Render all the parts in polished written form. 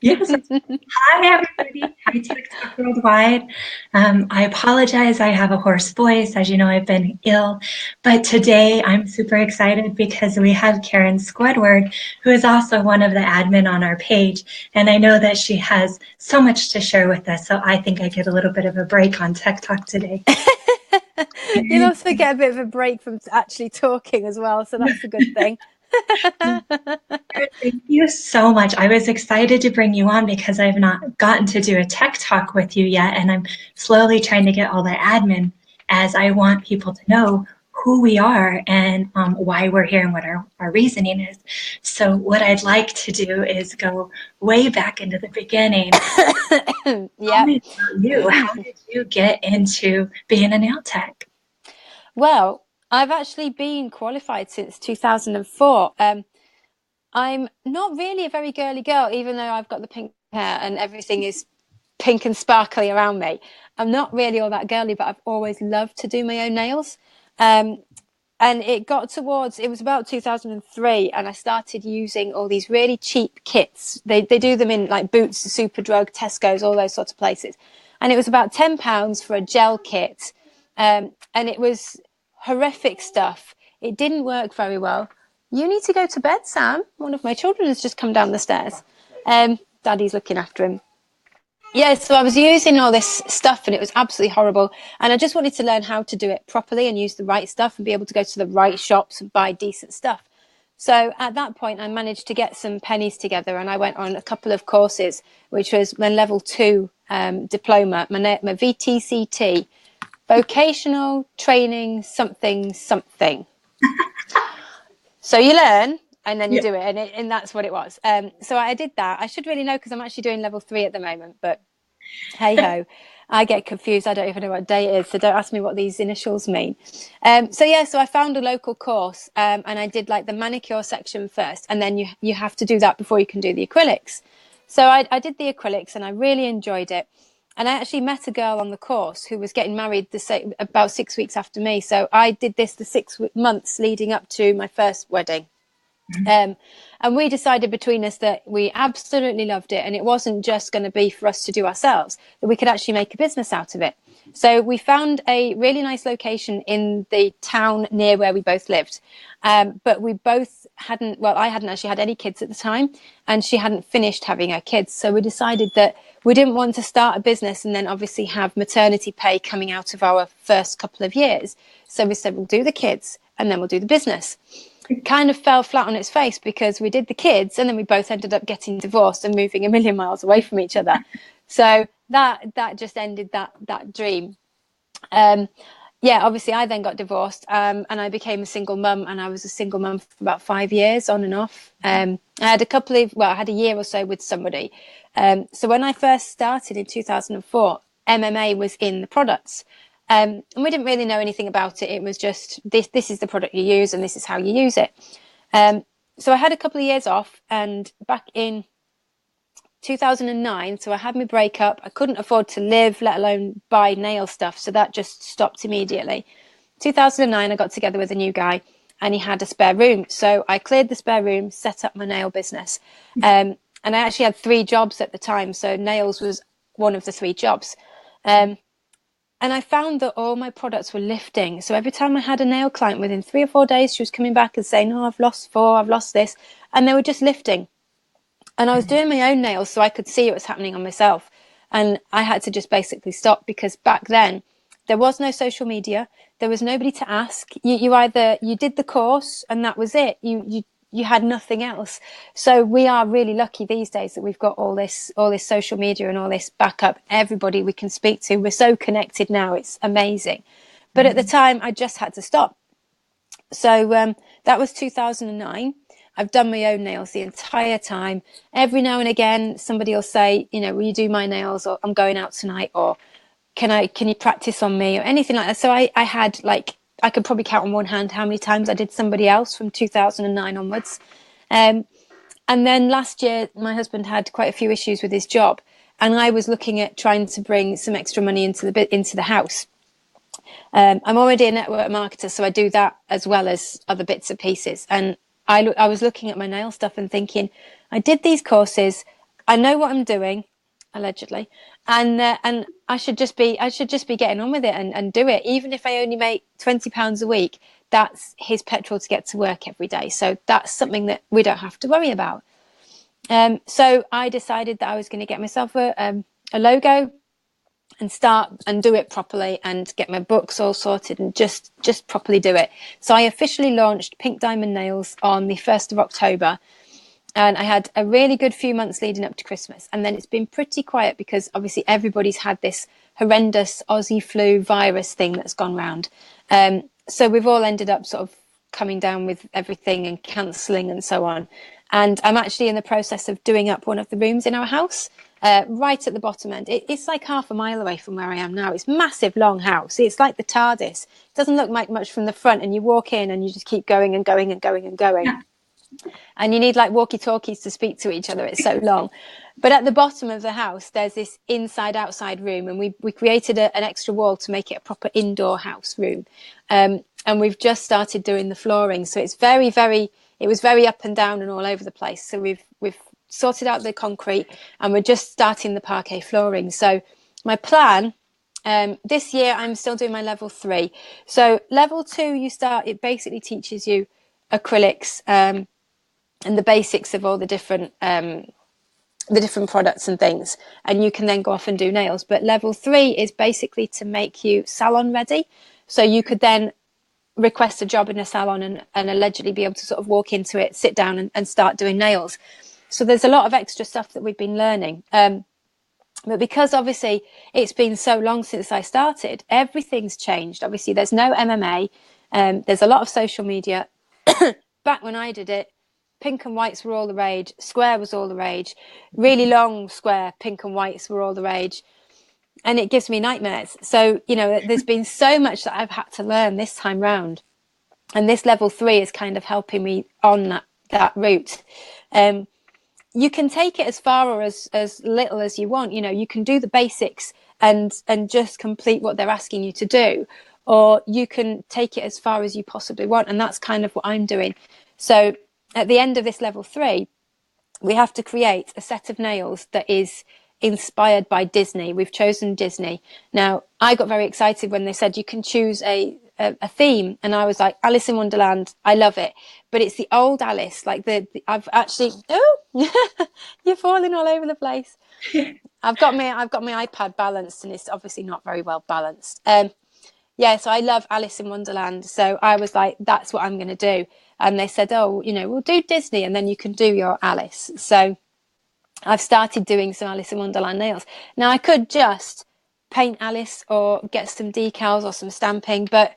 Yes. Hi, everybody. Hi, TikTok Worldwide. I apologize. I have a hoarse voice. As you know, I've been ill. But today I'm super excited because we have Karen Skedward, who is also one of the admin on our page. And I know that she has so much to share with us. So I think I get a little bit of a break on TikTok today. You'll also get a bit of a break from actually talking as well, so that's a good thing. Thank you so much. I was excited to bring you on because I've not gotten to do a tech talk with you yet, and I'm slowly trying to get all the admin as I want people to know who we are and why we're here and what our reasoning is. So what I'd like to do is go way back into the beginning. Tell Yep. me about you. How did you get into being a nail tech? Well, I've actually been qualified since 2004. I'm not really a very girly girl, even though I've got the pink hair and everything is pink and sparkly around me. I'm not really all that girly, but I've always loved to do my own nails. Um, and it was about 2003, and I started using all these really cheap kits. They do them in like Boots, Superdrug, Tesco's, all those sorts of places. And it was about £10 for a gel kit. And it was horrific stuff. It didn't work very well. You need to go to bed, Sam. One of my children has just come down the stairs. Daddy's looking after him. Yeah, so I was using all this stuff and it was absolutely horrible. And I just wanted to learn how to do it properly and use the right stuff and be able to go to the right shops and buy decent stuff. So at that point, I managed to get some pennies together and I went on a couple of courses, which was my level 2 diploma, my VTCT, vocational training something something. So you learn and then you Yeah. do it, and that's what it was. So I did that. I should really know because I'm actually doing level 3 at the moment, but hey ho, I get confused. I don't even know what day it is, so don't ask me what these initials mean. So I found a local course, and I did like the manicure section first, and then you have to do that before you can do the acrylics. So I did the acrylics, and I really enjoyed it. And I actually met a girl on the course who was getting married about 6 weeks after me. So I did this the 6 months leading up to my first wedding. Um, and we decided between us that we absolutely loved it. And it wasn't just going to be for us to do ourselves, that we could actually make a business out of it. So we found a really nice location in the town near where we both lived. But we both I hadn't actually had any kids at the time, and she hadn't finished having her kids. So we decided that we didn't want to start a business and then obviously have maternity pay coming out of our first couple of years. So we said, we'll do the kids and then we'll do the business. Kind of fell flat on its face because we did the kids and then we both ended up getting divorced and moving a million miles away from each other. So that just ended that dream. Obviously I then got divorced, and I became a single mum, and I was a single mum for about 5 years on and off. I had a year or so with somebody. So when I first started in 2004, MMA was in the products. And we didn't really know anything about it. It was just this is the product you use and this is how you use it. So I had a couple of years off, and back in 2009, so I had my breakup. I couldn't afford to live, let alone buy nail stuff. So that just stopped immediately. 2009, I got together with a new guy and he had a spare room. So I cleared the spare room, set up my nail business. And I actually had 3 jobs at the time. So nails was one of the 3 jobs. And I found that all my products were lifting. So every time I had a nail client, within 3 or 4 days, she was coming back and saying, "Oh, I've lost 4, I've lost this." And they were just lifting. And I was doing my own nails so I could see it was happening on myself. And I had to just basically stop because back then there was no social media. There was nobody to ask. You did the course and that was it. You had nothing else. So we are really lucky these days that we've got all this social media and all this backup. Everybody we can speak to. We're so connected now. It's amazing. But at the time I just had to stop. So that was 2009. I've done my own nails the entire time. Every now and again, somebody will say, will you do my nails, or I'm going out tonight, or can you practice on me, or anything like that. So I had I could probably count on one hand how many times I did somebody else from 2009 onwards. And then last year, my husband had quite a few issues with his job, and I was looking at trying to bring some extra money into the house. I'm already a network marketer, so I do that as well as other bits and pieces. And I was looking at my nail stuff and thinking, I did these courses. I know what I'm doing, allegedly, and I should just be getting on with it and do it. Even if I only make £20 a week, that's his petrol to get to work every day. So that's something that we don't have to worry about. So I decided that I was going to get myself a logo and start and do it properly and get my books all sorted and just properly do it. So I officially launched Pink Diamond Nails on the 1st of October. And I had a really good few months leading up to Christmas. And then it's been pretty quiet because obviously everybody's had this horrendous Aussie flu virus thing that's gone round. So we've all ended up sort of coming down with everything and cancelling and so on. And I'm actually in the process of doing up one of the rooms in our house, right at the bottom end. It's like half a mile away from where I am now. It's a massive, long house. It's like the TARDIS. It doesn't look like much from the front, and you walk in and you just keep going and going and going and going. Yeah. And you need like walkie-talkies to speak to each other. It's so long. But at the bottom of the house, there's this inside-outside room, and we created an extra wall to make it a proper indoor house room. And we've just started doing the flooring, so it's it was very up and down and all over the place. So we've sorted out the concrete, and we're just starting the parquet flooring. So my plan, this year I'm still doing my level 3. So level 2, it basically teaches you acrylics, and the basics of all the different products and things, and you can then go off and do nails. But level 3 is basically to make you salon ready, so you could then request a job in a salon and allegedly be able to sort of walk into it, sit down and start doing nails. So there's a lot of extra stuff that we've been learning, but because obviously it's been so long since I started, everything's changed. Obviously there's no MMA, there's a lot of social media. Back when I did it, pink and whites were all the rage, square was all the rage, really long square pink and whites were all the rage, and it gives me nightmares. So, there's been so much that I've had to learn this time round, and this level 3 is kind of helping me on that route. You can take it as far or as little as you want. You can do the basics and just complete what they're asking you to do, or you can take it as far as you possibly want, and that's kind of what I'm doing. So at the end of this level 3, we have to create a set of nails that is inspired by Disney. We've chosen Disney. Now, I got very excited when they said you can choose a theme, and I was like, Alice in Wonderland, I love it. But it's the old Alice, like I've actually, you're falling all over the place. I've got my iPad balanced, and it's obviously not very well balanced. Yeah, so I love Alice in Wonderland. So I was like, that's what I'm going to do. And they said, oh, we'll do Disney and then you can do your Alice. So I've started doing some Alice in Wonderland nails. Now, I could just paint Alice or get some decals or some stamping, but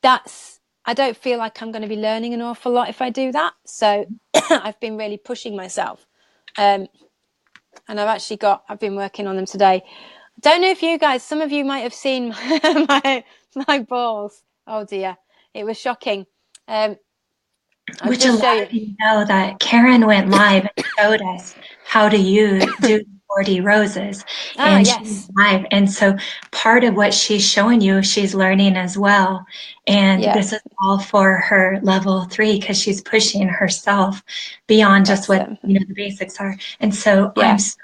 I don't feel like I'm going to be learning an awful lot if I do that. So I've been really pushing myself. And I've been working on them today. I don't know if you guys, some of you might have seen my balls. Oh dear, it was shocking. I'll Which a just show lot you. of you know that Karen went live and showed us how to do 40 roses, Ah, and she went yes. live. And so part of what she's showing you, she's learning as well. And Yeah, this is all for her level 3 because she's pushing herself beyond just that's what the basics are. And so I'm yeah. so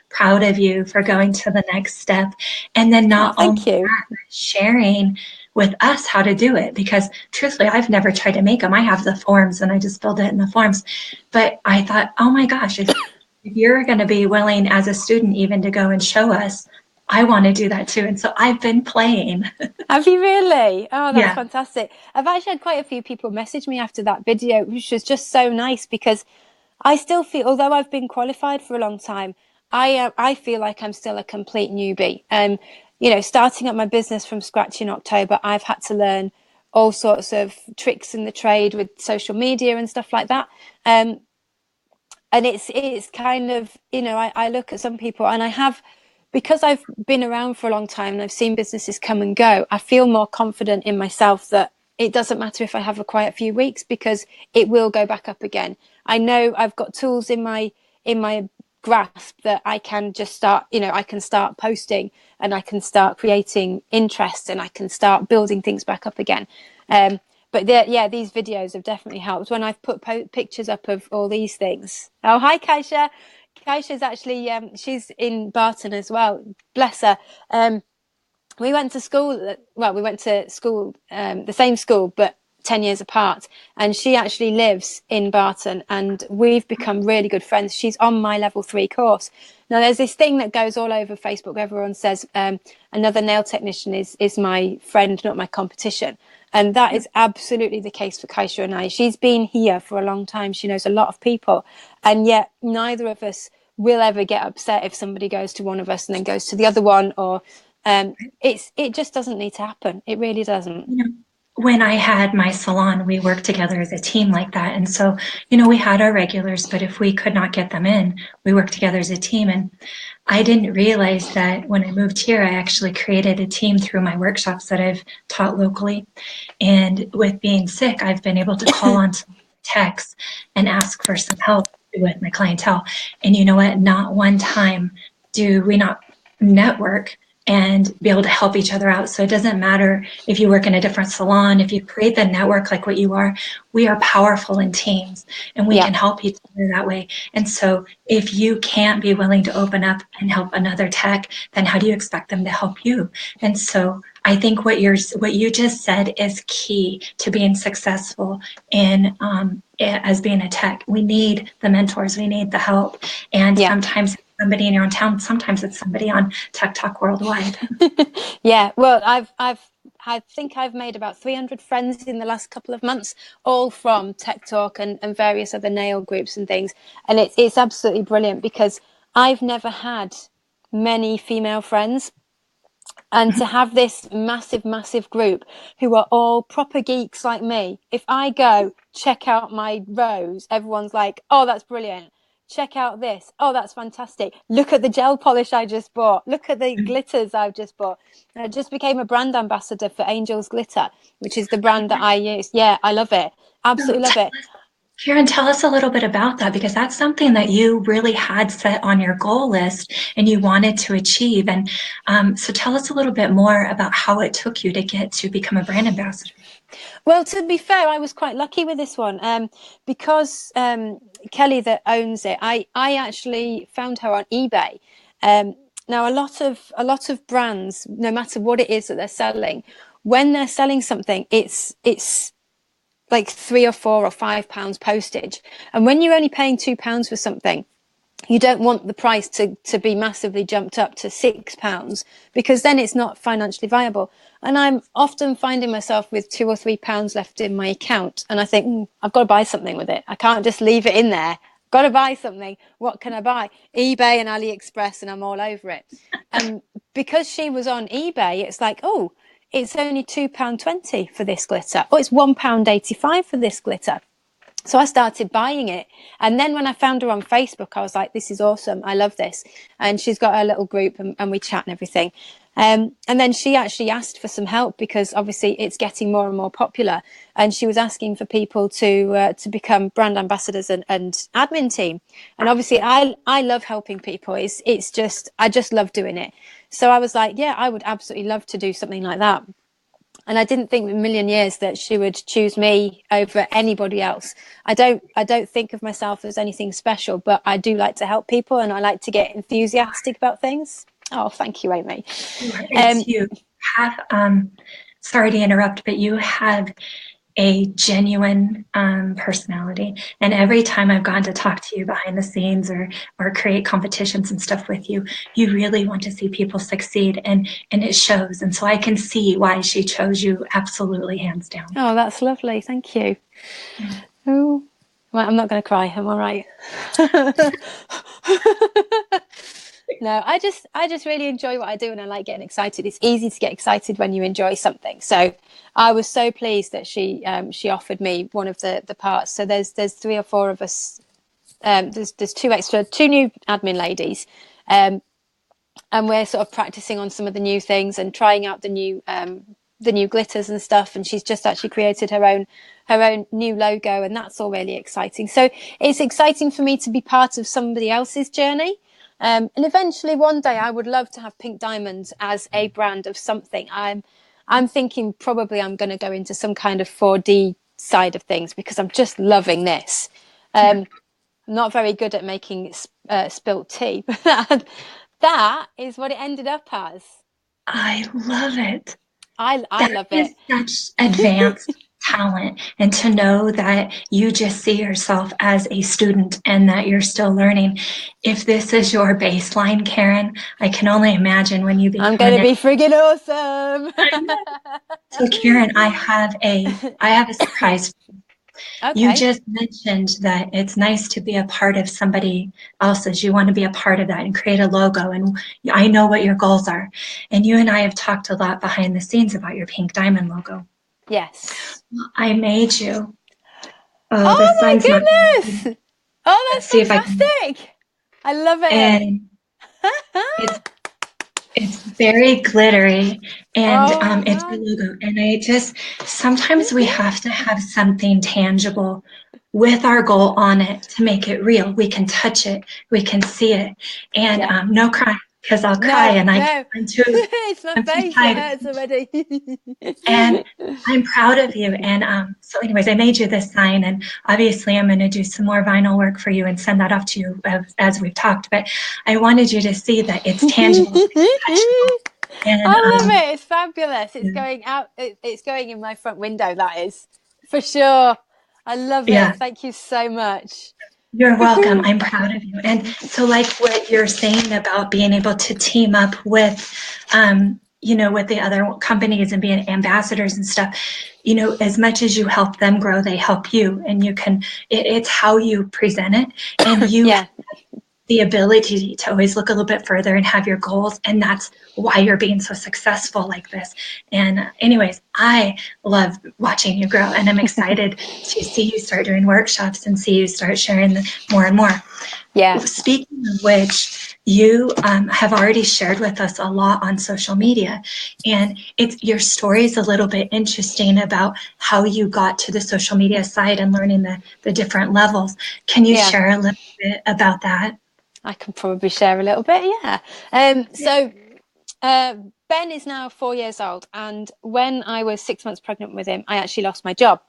proud of you for going to the next step. And then Oh, not only thank you. that, but sharing with us how to do it, because truthfully, I've never tried to make them. I have the forms and I just filled it in the forms. But I thought, oh my gosh, if you're going to be willing as a student even to go and show us, I want to do that too. And so I've been playing. Have you really? Oh, that's Yeah. fantastic. I've actually had quite a few people message me after that video, which was just so nice because I still feel, although I've been qualified for a long time, I feel like I'm still a complete newbie. Starting up my business from scratch in October, I've had to learn all sorts of tricks in the trade with social media and stuff like that. And it's kind of, I look at some people and because I've been around for a long time and I've seen businesses come and go, I feel more confident in myself that it doesn't matter if I have a quiet few weeks because it will go back up again. I know I've got tools in my grasp that I can just start, I can start posting and I can start creating interest and I can start building things back up again. But But yeah, these videos have definitely helped when I've put pictures up of all these things. Oh, hi, Kaisha. Kaisha's actually she's in Barton as well. Bless her. We went to school. Well, we went to school, the same school, but 10 years apart. And she actually lives in Barton, and we've become really good friends. She's on my level 3 course. Now, there's this thing that goes all over Facebook. Everyone says another nail technician is my friend, not my competition. And that is absolutely the case for Kaisha and I. She's been here for a long time. She knows a lot of people. And yet neither of us will ever get upset if somebody goes to one of us and then goes to the other one, or it just doesn't need to happen. It really doesn't. You know, when I had my salon, we worked together as a team like that. And so, we had our regulars, but if we could not get them in, we worked together as a team. And I didn't realize that when I moved here, I actually created a team through my workshops that I've taught locally. And with being sick, I've been able to call on some techs and ask for some help with my clientele. And you know what? Not one time do we not network and be able to help each other out. So it doesn't matter if you work in a different salon, if you create the network like what you are, we are powerful in teams and we Yeah. can help each other that way. And so if you can't be willing to open up and help another tech, then how do you expect them to help you? And so I think what you just said is key to being successful in as being a tech. We need the mentors, we need the help, and Yeah. sometimes somebody in your own town, sometimes it's somebody on Tech Talk Worldwide. Yeah. Well, I think I've made about 300 friends in the last couple of months, all from Tech Talk and various other nail groups and things. And it's absolutely brilliant because I've never had many female friends. And to have this massive group who are all proper geeks like me. If I go check out my rose, everyone's like, oh, that's brilliant. Check out this. Oh, that's fantastic. Look at the gel polish I just bought. Look at the glitters I've just bought. I just became a brand ambassador for Angel's Glitter, which is the brand that I use. Yeah, I love it. Absolutely love it. Karen, tell us a little bit about that because that's something that you really had set on your goal list and you wanted to achieve. And so tell us a little bit more about how it took you to get to become a brand ambassador. Well, to be fair, I was quite lucky with this one because Kelly that owns it, I actually found her on eBay. Now, a lot of brands, no matter what it is that they're selling, when they're selling something, it's like £3 or £4 or £5 postage, and when you're only paying £2 for something, you don't want the price to be massively jumped up to £6 because then it's not financially viable. And I'm often finding myself with £2 or £3 left in my account. And I think, I've got to buy something with it. I can't just leave it in there. I've got to buy something. What can I buy? eBay and AliExpress, and I'm all over it. And because she was on eBay, it's like, oh, it's only £2.20 for this glitter. Oh, it's £1.85 for this glitter. So I started buying it. And then when I found her on Facebook, I was like, this is awesome. I love this. And she's got her little group and we chat and everything. And then she actually asked for some help because obviously it's getting more and more popular. And she was asking for people to become brand ambassadors and admin team. And obviously I love helping people. It's just, I just love doing it. So I was like, yeah, I would absolutely love to do something like that. And I didn't think in a million years that she would choose me over anybody else. I don't think of myself as anything special, but I do like to help people and I like to get enthusiastic about things. Oh, thank you, Amy. It's you have, sorry to interrupt, but you have a genuine personality. And every time I've gone to talk to you behind the scenes or create competitions and stuff with you, you really want to see people succeed and it shows. And so I can see why she chose you absolutely hands down. Oh, that's lovely. Thank you. Yeah. Oh, well, I'm not going to cry. Am I right? No, I just really enjoy what I do and I like getting excited. It's easy to get excited when you enjoy something. So I was so pleased that she offered me one of the parts. So there's 3 or 4 of us. There's two new admin ladies, and we're sort of practicing on some of the new things and trying out the new glitters and stuff. And she's just actually created her own new logo, and that's all really exciting. So it's exciting for me to be part of somebody else's journey. And eventually one day I would love to have Pink Diamonds as a brand of something. I'm thinking probably I'm going to go into some kind of 4D side of things because I'm just loving this. Yeah, I'm not very good at making spilt tea, but that is what it ended up as. I love it. I That love is it. such advanced talent. And to know that you just see yourself as a student and that you're still learning. If this is your baseline, Karen, I can only imagine when you I'm become going to an. be friggin' awesome. So Karen, I have a surprise. You Okay. just mentioned that it's nice to be a part of somebody else's. You want to be a part of that and create a logo. And I know what your goals are. And you and I have talked a lot behind the scenes about your pink diamond logo. Yes. I made you. Oh, the Oh sun's not. my goodness. Oh, Let's that's see if I can. fantastic. I love it. And it's it's very glittery, and Oh it's your man. logo. And I just sometimes we have to have something tangible with our goal on it to make it real. We can touch it, we can see it, and Yeah. no crying because I'll cry, No, and no. I'm too It's my I'm too face. It tired. hurts already. And I'm proud of you. And so, anyways, I made you this sign, and obviously, I'm going to do some more vinyl work for you and send that off to you as we've talked. But I wanted you to see that it's tangible, it's touchable, and I love it. It's fabulous. It's yeah, going out. It's going in my front window. That is for sure. I love yeah, it. Thank you so much. you're welcome. I'm proud of you. And so, like what you're saying about being able to team up with, with the other companies and being ambassadors and stuff, as much as you help them grow, they help you, and it's how you present it, and you Yeah. the ability to always look a little bit further and have your goals. And that's why you're being so successful like this. And, anyways, I love watching you grow, and I'm excited to see you start doing workshops and see you start sharing more and more. Yeah. Speaking of which, you have already shared with us a lot on social media, and your story is a little bit interesting about how you got to the social media side and learning the different levels. Can you Yeah. share a little bit about that? I can probably share a little bit. Yeah. So Ben is now 4 years old, and when I was 6 months pregnant with him, I actually lost my job.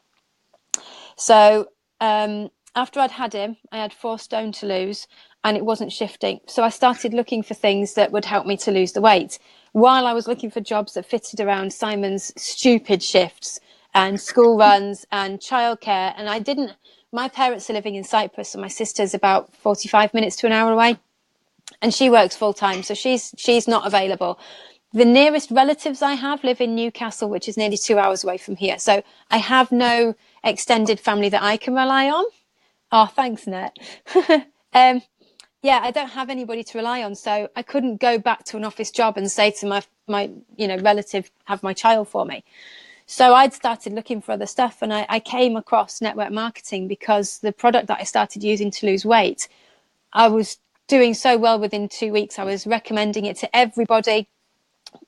So after I'd had him, I had 4 stone to lose, and it wasn't shifting. So I started looking for things that would help me to lose the weight. While I was looking for jobs that fitted around Simon's stupid shifts and school runs and childcare, and I didn't. My parents are living in Cyprus, and my sister's about 45 minutes to an hour away, and she works full time, so she's not available. The nearest relatives I have live in Newcastle, which is nearly 2 hours away from here. So I have no extended family that I can rely on. Oh, thanks, Net. um, yeah, I don't have anybody to rely on, so I couldn't go back to an office job and say to my relative, have my child for me. So I'd started looking for other stuff, and I came across network marketing because the product that I started using to lose weight, I was doing so well within 2 weeks. I was recommending it to everybody.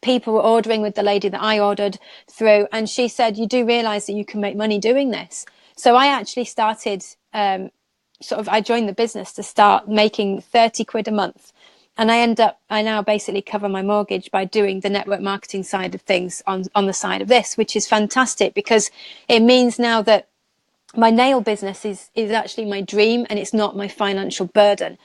People were ordering with the lady that I ordered through, and she said, "You do realize that you can make money doing this?" So I actually started, I joined the business to start making 30 quid a month. And I now basically cover my mortgage by doing the network marketing side of things on the side of this, which is fantastic because it means now that my nail business is actually my dream, and it's not my financial burden.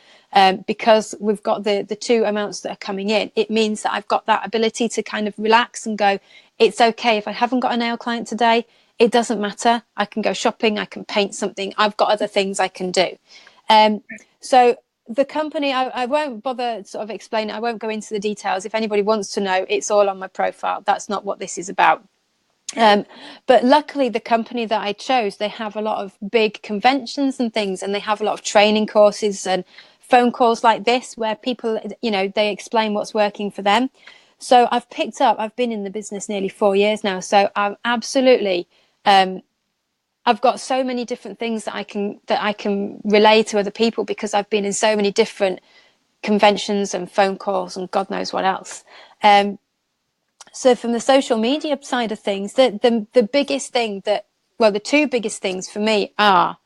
Because we've got the two amounts that are coming in, it means that I've got that ability to kind of relax and go, it's okay if I haven't got a nail client today, it doesn't matter. I can go shopping, I can paint something, I've got other things I can do. So the company, I won't bother sort of explain it. I won't go into the details. If anybody wants to know, it's all on my profile. That's not what this is about. But luckily, the company that I chose, they have a lot of big conventions and things, and they have a lot of training courses and phone calls like this where people, they explain what's working for them. So I've been in the business nearly 4 years now. So I'm absolutely, I've got so many different things that I can relay to other people because I've been in so many different conventions and phone calls and God knows what else. So from the social media side of things, the biggest thing the two biggest things for me are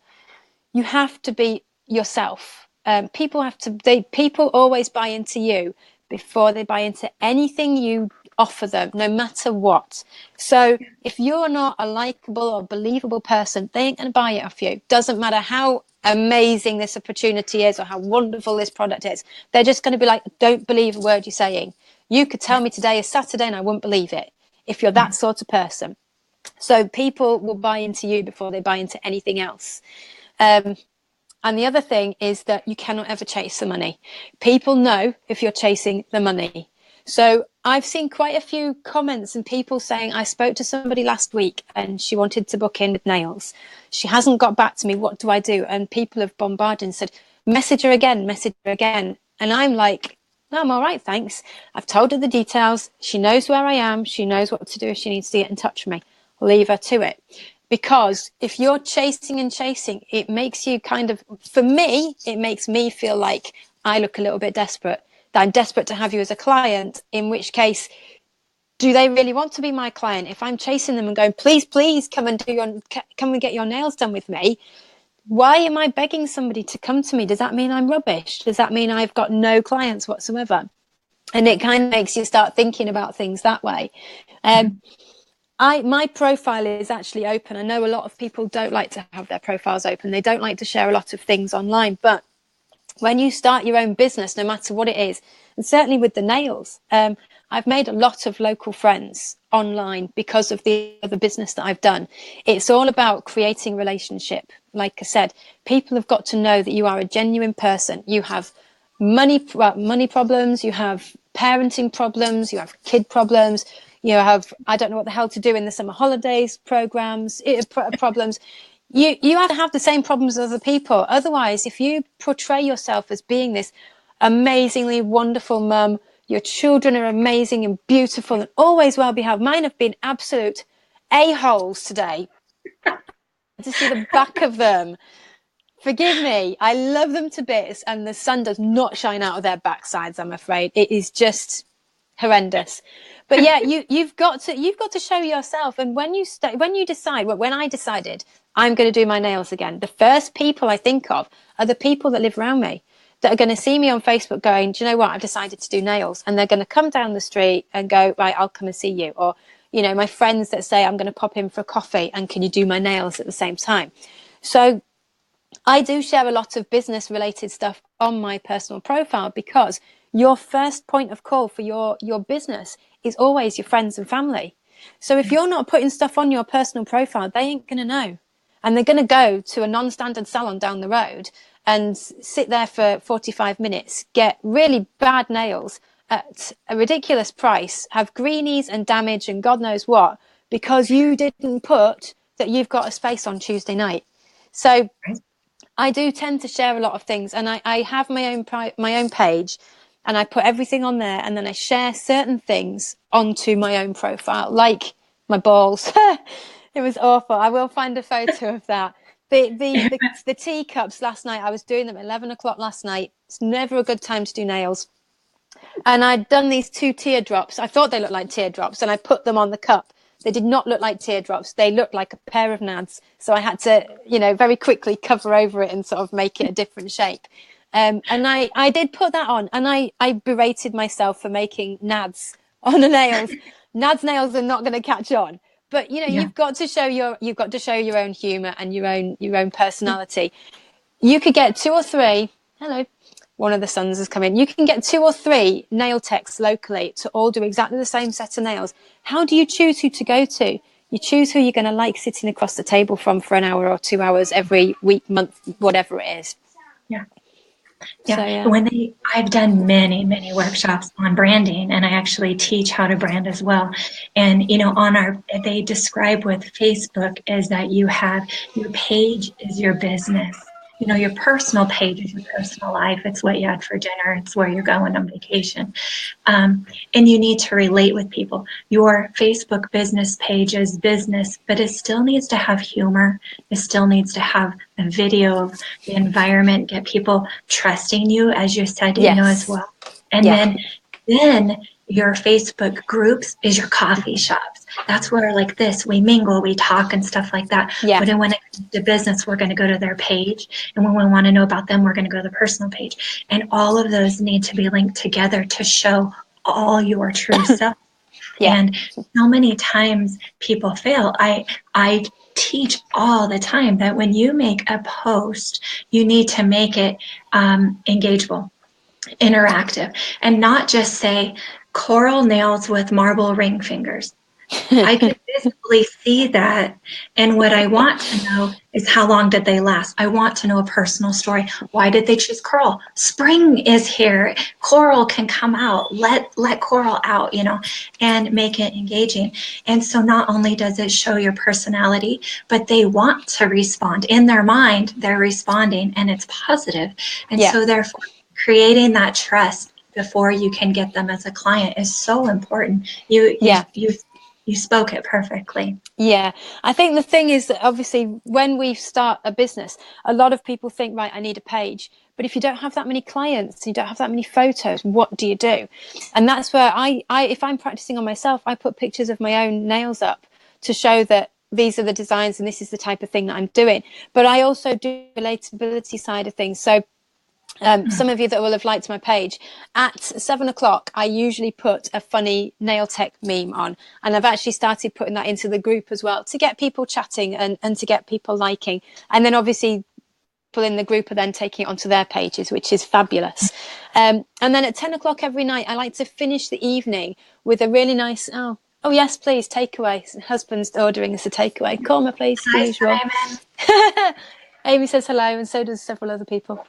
you have to be yourself. People always buy into you before they buy into anything you offer them, no matter what. So if you're not a likable or believable person, they ain't going to buy it off you. Doesn't matter how amazing this opportunity is or how wonderful this product is. They're just going to be like, don't believe a word you're saying. You could tell me today is Saturday and I wouldn't believe it, if you're that sort of person. So people will buy into you before they buy into anything else. And the other thing is that you cannot ever chase the money. People know if you're chasing the money. So I've seen quite a few comments and people saying, I spoke to somebody last week and she wanted to book in with nails. She hasn't got back to me. What do I do? And people have bombarded and said, message her again, message her again. And I'm like, no, I'm all right, thanks. I've told her the details. She knows where I am. She knows what to do if she needs to get in touch with me. Leave her to it. Because if you're chasing and chasing, it makes you kind of, for me, it makes me feel like I look a little bit desperate, that I'm desperate to have you as a client, in which case, do they really want to be my client? If I'm chasing them and going, please, please come and get your nails done with me. Why am I begging somebody to come to me? Does that mean I'm rubbish? Does that mean I've got no clients whatsoever? And it kind of makes you start thinking about things that way. My profile is actually open. I know a lot of people don't like to have their profiles open. They don't like to share a lot of things online. But when you start your own business, no matter what it is, and certainly with the nails, I've made a lot of local friends online because of the other business that I've done. It's all about creating a relationship. Like I said, people have got to know that you are a genuine person. You have money problems, you have parenting problems, you have kid problems, you have, I don't know what the hell to do in the summer holidays programs, problems. You have to have the same problems as other people. Otherwise, if you portray yourself as being this amazingly wonderful mum, your children are amazing and beautiful and always well behaved. Mine have been absolute a-holes today. To see the back of them. Forgive me. I love them to bits, and the sun does not shine out of their backsides, I'm afraid. It is just horrendous. But yeah, you've got to show yourself. And when I decided I'm going to do my nails again, the first people I think of are the people that live around me, that are going to see me on Facebook going, do you know what? I've decided to do nails. And they're going to come down the street and go, right, I'll come and see you. Or, my friends that say, I'm going to pop in for a coffee and can you do my nails at the same time? So I do share a lot of business related stuff on my personal profile, because your first point of call for your business is always your friends and family. So if you're not putting stuff on your personal profile, they ain't going to know. And they're going to go to a non-standard salon down the road and sit there for 45 minutes, get really bad nails at a ridiculous price, have greenies and damage and God knows what, because you didn't put that you've got a space on Tuesday night. So I do tend to share a lot of things, and I have my own page, and I put everything on there, and then I share certain things onto my own profile, like my balls. It was awful. I will find a photo of that. The teacups last night, I was doing them at 11 o'clock last night. It's never a good time to do nails. And I'd done these 2 teardrops. I thought they looked like teardrops, and I put them on the cup. They did not look like teardrops. They looked like a pair of nads. So I had to, very quickly cover over it and sort of make it a different shape. And I did put that on, and I berated myself for making nads on the nails. Nads nails are not going to catch on. But you've got to show your own humor and your own personality. You could get 2 or 3. Hello. One of the sons has come in. You can get 2 or 3 nail techs locally to all do exactly the same set of nails. How do you choose who to go to? You choose who you're going to like sitting across the table from for an hour or 2 hours every week, month, whatever it is. Yeah. So, Yeah. I've done many, many workshops on branding, and I actually teach how to brand as well. And, they describe with Facebook is that you have your page is your business. Your personal page is your personal life. It's what you had for dinner. It's where you're going on vacation. And you need to relate with people. Your Facebook business page is business, but it still needs to have humor. It still needs to have a video of the environment, get people trusting you, as you said, yes. As well. And then your Facebook groups is your coffee shops. That's where, like this, we mingle, we talk and stuff like that. Yeah. But when it comes to business, we're going to go to their page. And when we want to know about them, we're going to go to the personal page. And all of those need to be linked together to show all your true self. Yeah. And so many times people fail. I teach all the time that when you make a post, you need to make it engageable, interactive, and not just say coral nails with marble ring fingers. I could visibly see that. And what I want to know is how long did they last? I want to know a personal story. Why did they choose coral? Spring is here. Coral can come out. Let coral out, and make it engaging. And so not only does it show your personality, but they want to respond. In their mind, they're responding and it's positive. And Yeah. so therefore creating that trust before you can get them as a client is so important. Yeah. You spoke it perfectly. Yeah, I think the thing is that obviously when we start a business, a lot of people think, right, I need a page. But if you don't have that many clients, you don't have that many photos, what do you do? And that's where if I'm practicing on myself, I put pictures of my own nails up to show that these are the designs and this is the type of thing that I'm doing. But I also do the relatability side of things. So some of you that will have liked my page, at 7 o'clock I usually put a funny nail tech meme on, and I've actually started putting that into the group as well to get people chatting and to get people liking, and then obviously people in the group are then taking it onto their pages, which is fabulous. And then at 10 o'clock every night I like to finish the evening with a really nice oh yes please takeaway. Husband's ordering us a takeaway. Call my place, the Hi, usual. Simon. Amy says hello, and so does several other people.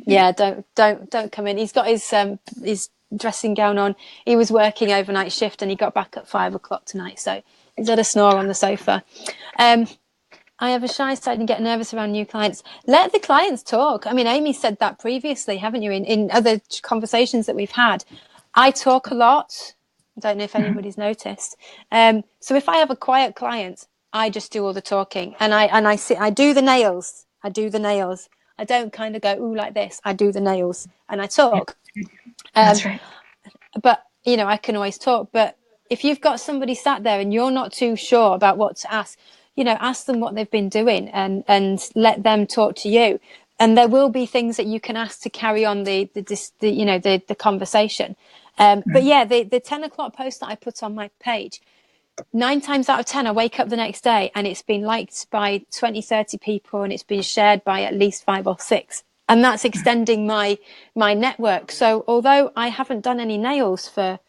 Yeah, don't come in. He's got his dressing gown on. He was working overnight shift and he got back at 5 o'clock tonight, so he's had a snore on the sofa. I have a shy side and get nervous around new clients. Let the clients talk. I mean, Amy said that previously, haven't you, in other conversations that we've had. I talk a lot. I don't know if anybody's noticed. So if I have a quiet client, I just do all the talking, and I do the nails. I do the nails. I don't kind of go ooh like this. I do the nails and I talk. That's right. But I can always talk. But if you've got somebody sat there and you're not too sure about what to ask, ask them what they've been doing and let them talk to you. And there will be things that you can ask to carry on the conversation. But yeah, the 10 o'clock post that I put on my page, 9 times out of 10 I wake up the next day and it's been liked by 20, 30 people, and it's been shared by at least 5 or 6, and that's extending my network. So although I haven't done any nails for,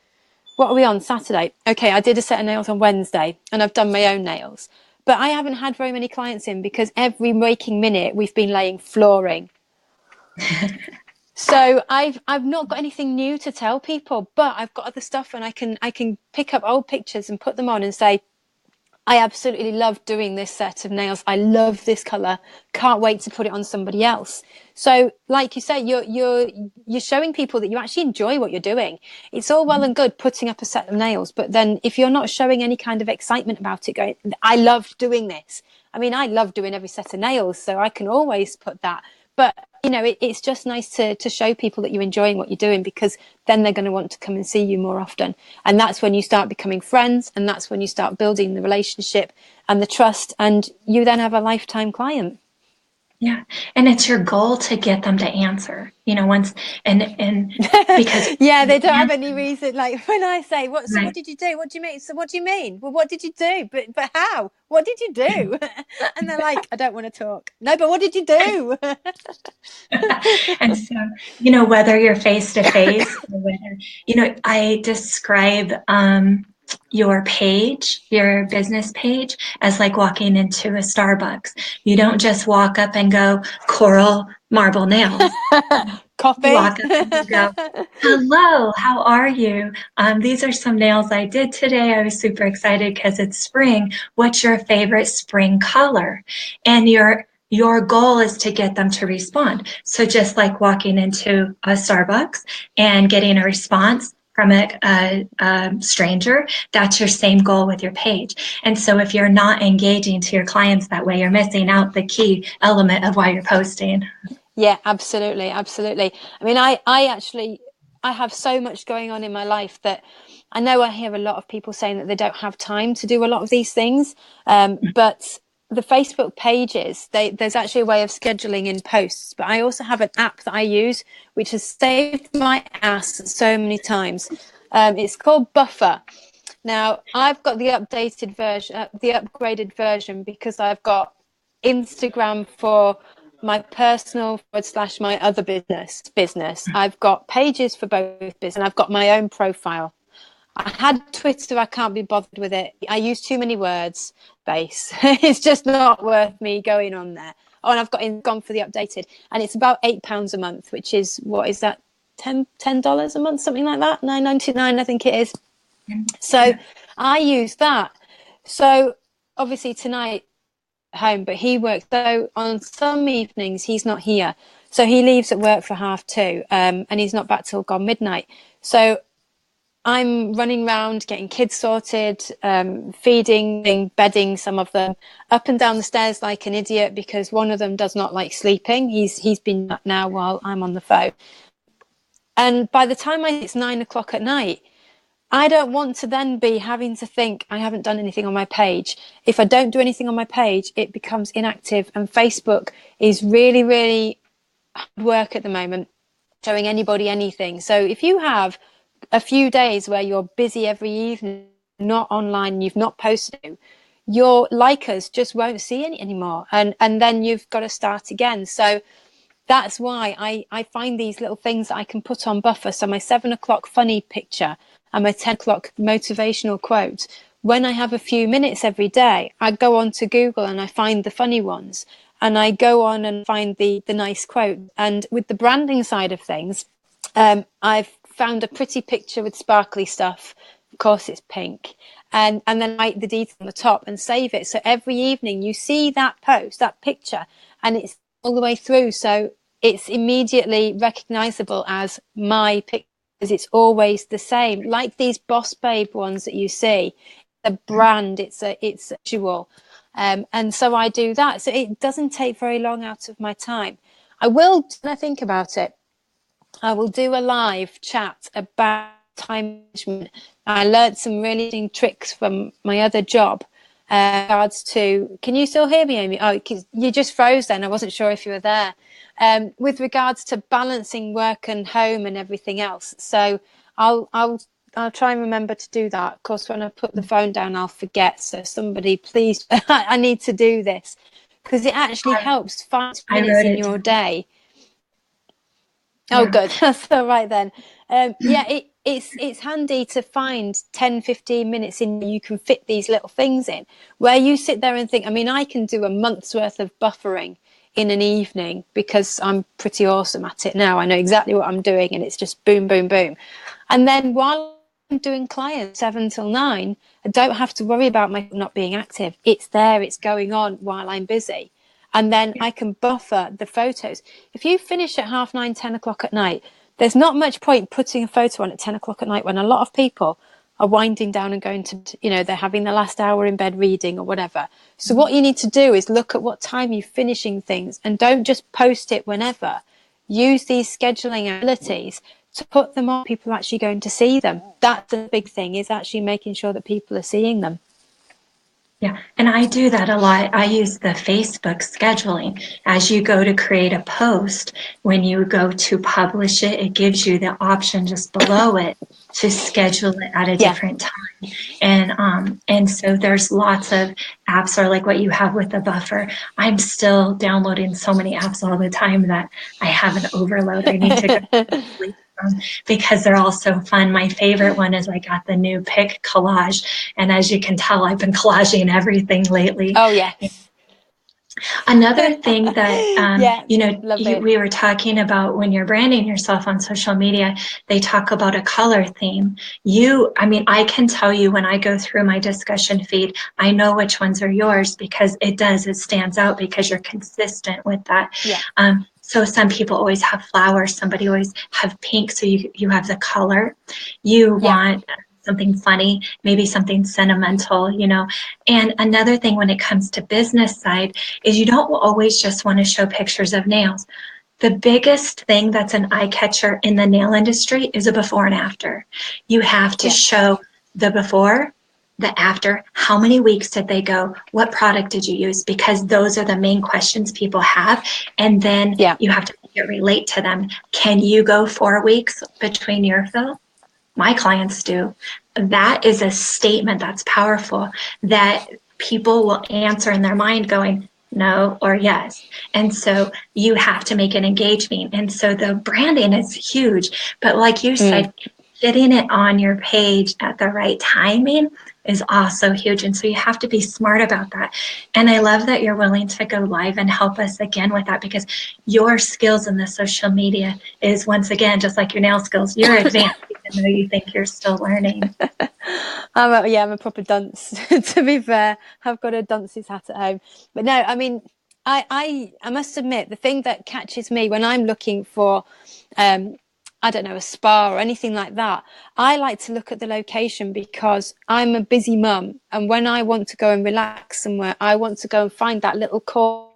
what are we on, Saturday? Okay, I did a set of nails on Wednesday and I've done my own nails, but I haven't had very many clients in because every waking minute we've been laying flooring. So I've not got anything new to tell people, but I've got other stuff, and I can pick up old pictures and put them on and say, I absolutely love doing this set of nails. I love this color. Can't wait to put it on somebody else. So, like you say, you're showing people that you actually enjoy what you're doing. It's all well and good putting up a set of nails, but then if you're not showing any kind of excitement about it, going, I love doing this. I mean, I love doing every set of nails, so I can always put that. But it's just nice to show people that you're enjoying what you're doing, because then they're going to want to come and see you more often. And that's when you start becoming friends, and that's when you start building the relationship and the trust, and you then have a lifetime client. Yeah. And it's your goal to get them to answer, once and because Yeah, they they don't have answer, any reason. Like when I say, "What? So what right. did you do? What do you mean? So what do you mean? Well, what did you do? But how? What did you do?" And they're like, "I don't want to talk." No, but what did you do? And so, whether you're face to face or whether, I describe your page, your business page, as like walking into a Starbucks. You don't just walk up and go, coral marble nails. You Coffee. walk up and you go, hello, how are you? These are some nails I did today. I was super excited because it's spring. What's your favorite spring color? And your goal is to get them to respond. So just like walking into a Starbucks and getting a response from a stranger, that's your same goal with your page. And so if you're not engaging to your clients that way, you're missing out the key element of why you're posting. Yeah, absolutely, absolutely. I mean, I have so much going on in my life that I know I hear a lot of people saying that they don't have time to do a lot of these things. But the Facebook pages, there's actually a way of scheduling in posts. But I also have an app that I use, which has saved my ass so many times. It's called Buffer. Now, I've got the updated version, the upgraded version, because I've got Instagram for my personal forward slash my other business. I've got pages for both business, and I've got my own profile. I had Twitter, I can't be bothered with it. I use too many words, base. It's just not worth me going on there. Oh, and I've gone for the updated, and it's about £8 a month, which is, what is that, $10 a month, something like that, $9.99, I think it is. So Yeah. I use that. So obviously tonight home, but he works. So on some evenings he's not here. So he leaves at work for 2:30, and he's not back till gone midnight. So I'm running around getting kids sorted, feeding, bedding some of them, up and down the stairs like an idiot because one of them does not like sleeping. He's been up now while I'm on the phone. And by the time it's 9 o'clock at night, I don't want to then be having to think I haven't done anything on my page. If I don't do anything on my page, it becomes inactive. And Facebook is really, really hard work at the moment, showing anybody anything. So if you have a few days where you're busy every evening, not online, you've not posted, your likers just won't see any anymore. And then you've got to start again. So that's why I find these little things that I can put on buffer. So my 7 o'clock funny picture and my 10 o'clock motivational quote. When I have a few minutes every day, I go on to Google and I find the funny ones, and I go on and find the nice quote. And with the branding side of things, I've found a pretty picture with sparkly stuff. Of course, it's pink. And then write the detail on the top and save it. So every evening you see that post, that picture, and it's all the way through. So it's immediately recognizable as my picture, because it's always the same. Like these Boss Babe ones that you see, the brand, it's a visual. And so I do that. So it doesn't take very long out of my time. I will, when I think about it, I will do a live chat about time management. I learned some really interesting tricks from my other job. Regards to, can you still hear me, Amy? Oh, you just froze then. I wasn't sure if you were there. With regards to balancing work and home and everything else. So I'll try and remember to do that. Of course, when I put the phone down, I'll forget. So somebody, please, I need to do this, because it actually helps 5 minutes wrote in it your down. day. Oh, Yeah. good. That's all right then. Yeah, it's handy to find 10, 15 minutes in you can fit these little things in, where you sit there and think, I mean, I can do a month's worth of buffering in an evening because I'm pretty awesome at it now. I know exactly what I'm doing, and it's just boom, boom, boom. And then while I'm doing clients 7 till 9, I don't have to worry about my not being active. It's there, it's going on while I'm busy. And then I can buffer the photos. If you finish at 9:30, 10 o'clock at night, there's not much point putting a photo on at 10 o'clock at night when a lot of people are winding down and going to, they're having the last hour in bed reading or whatever. So what you need to do is look at what time you're finishing things, and don't just post it whenever. Use these scheduling abilities to put them on. People are actually going to see them. That's the big thing, is actually making sure that people are seeing them. Yeah, and I do that a lot. I use the Facebook scheduling. As you go to create a post, when you go to publish it, it gives you the option just below it to schedule it at a Yeah. different time. And so there's lots of apps, or like what you have with the buffer. I'm still downloading so many apps all the time that I have an overload. I need to go sleep because they're all so fun. My favorite one is I got the new pic collage. And as you can tell, I've been collaging everything lately. Oh, yes. Another thing that, Yeah, love it. we were talking about when you're branding yourself on social media, they talk about a color theme. I mean, I can tell you when I go through my discussion feed, I know which ones are yours because it stands out because you're consistent with that. Yeah. So some people always have flowers, somebody always have pink, so you have the color. You Yeah. want something funny, maybe something sentimental, And another thing when it comes to business side is you don't always just want to show pictures of nails. The biggest thing that's an eye catcher in the nail industry is a before and after. You have to Yeah. show the before, the after, how many weeks did they go, what product did you use, because those are the main questions people have. And then Yeah. you have to make it relate to them. Can you go 4 weeks between your fill? my clients do, that is a statement that's powerful that people will answer in their mind going, no or yes. And so you have to make it engaging. And so the branding is huge. But like you Mm. said, getting it on your page at the right timing is also huge. And so you have to be smart about that. And I love that you're willing to go live and help us again with that, because your skills in the social media is, once again, just like your nail skills, you're advanced even though you think you're still learning. I'm a proper dunce. To be fair, I've got a dunce's hat at home. But no, I mean, I must admit, the thing that catches me when I'm looking for, I don't know, a spa or anything like that, I like to look at the location because I'm a busy mum, and when I want to go and relax somewhere, I want to go and find that little corner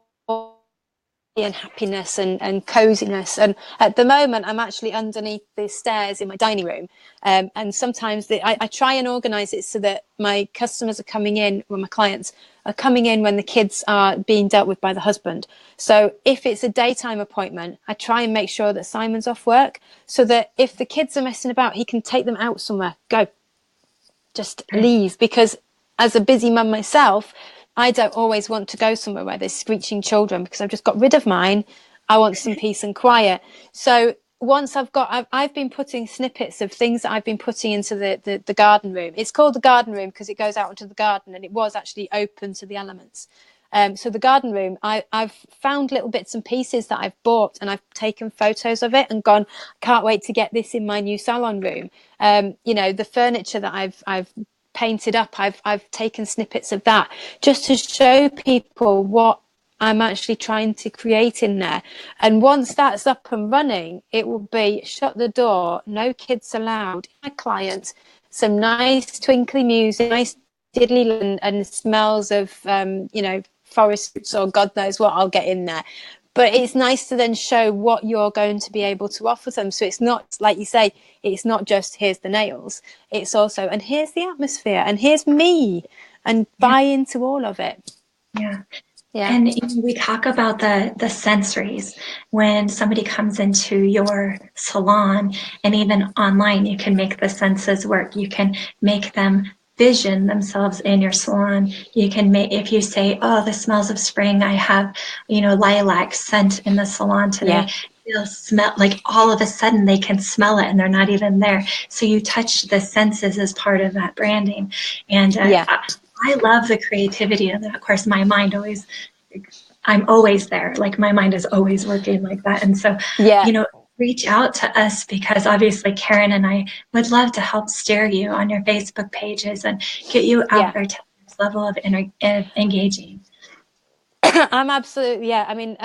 and happiness and coziness. And at the moment, I'm actually underneath the stairs in my dining room. And sometimes I try and organize it so that my customers are coming in, when my clients are coming in when the kids are being dealt with by the husband. So if it's a daytime appointment, I try and make sure that Simon's off work, so that if the kids are messing about, he can take them out somewhere. Go, just Right. leave. Because as a busy mum myself, I don't always want to go somewhere where there's screeching children, because I've just got rid of mine. I want some peace and quiet. So once I've been putting snippets of things that I've been putting into the garden room. It's called the garden room because it goes out into the garden, and it was actually open to the elements. So the garden room, I've found little bits and pieces that I've bought, and I've taken photos of it and gone, can't wait to get this in my new salon room. The furniture that I've painted up, I've taken snippets of that just to show people what I'm actually trying to create in there. And once that's up and running, it will be shut the door, no kids allowed. My clients, some nice twinkly music, nice diddly, and smells of forest fruits or God knows what I'll get in there. But it's nice to then show what you're going to be able to offer them. So it's not, like you say, it's not just here's the nails. It's also, and here's the atmosphere, and here's me, and Yeah. buy into all of it. Yeah. Yeah. And we talk about the sensories when somebody comes into your salon, and even online, you can make the senses work. You can make them vision themselves in your salon. You can make, if you say, oh, the smells of spring, I have, lilac scent in the salon today. Yeah. They'll smell, like all of a sudden they can smell it and they're not even there. So you touch the senses as part of that branding. And Yeah. I love the creativity of that. Of course, my mind always, I'm always there. Like my mind is always working like that. And so, Yeah. you know, reach out to us, because obviously Karen and I would love to help steer you on your Facebook pages and get you out Yeah. there to this level of engaging. I'm absolutely, yeah. I mean,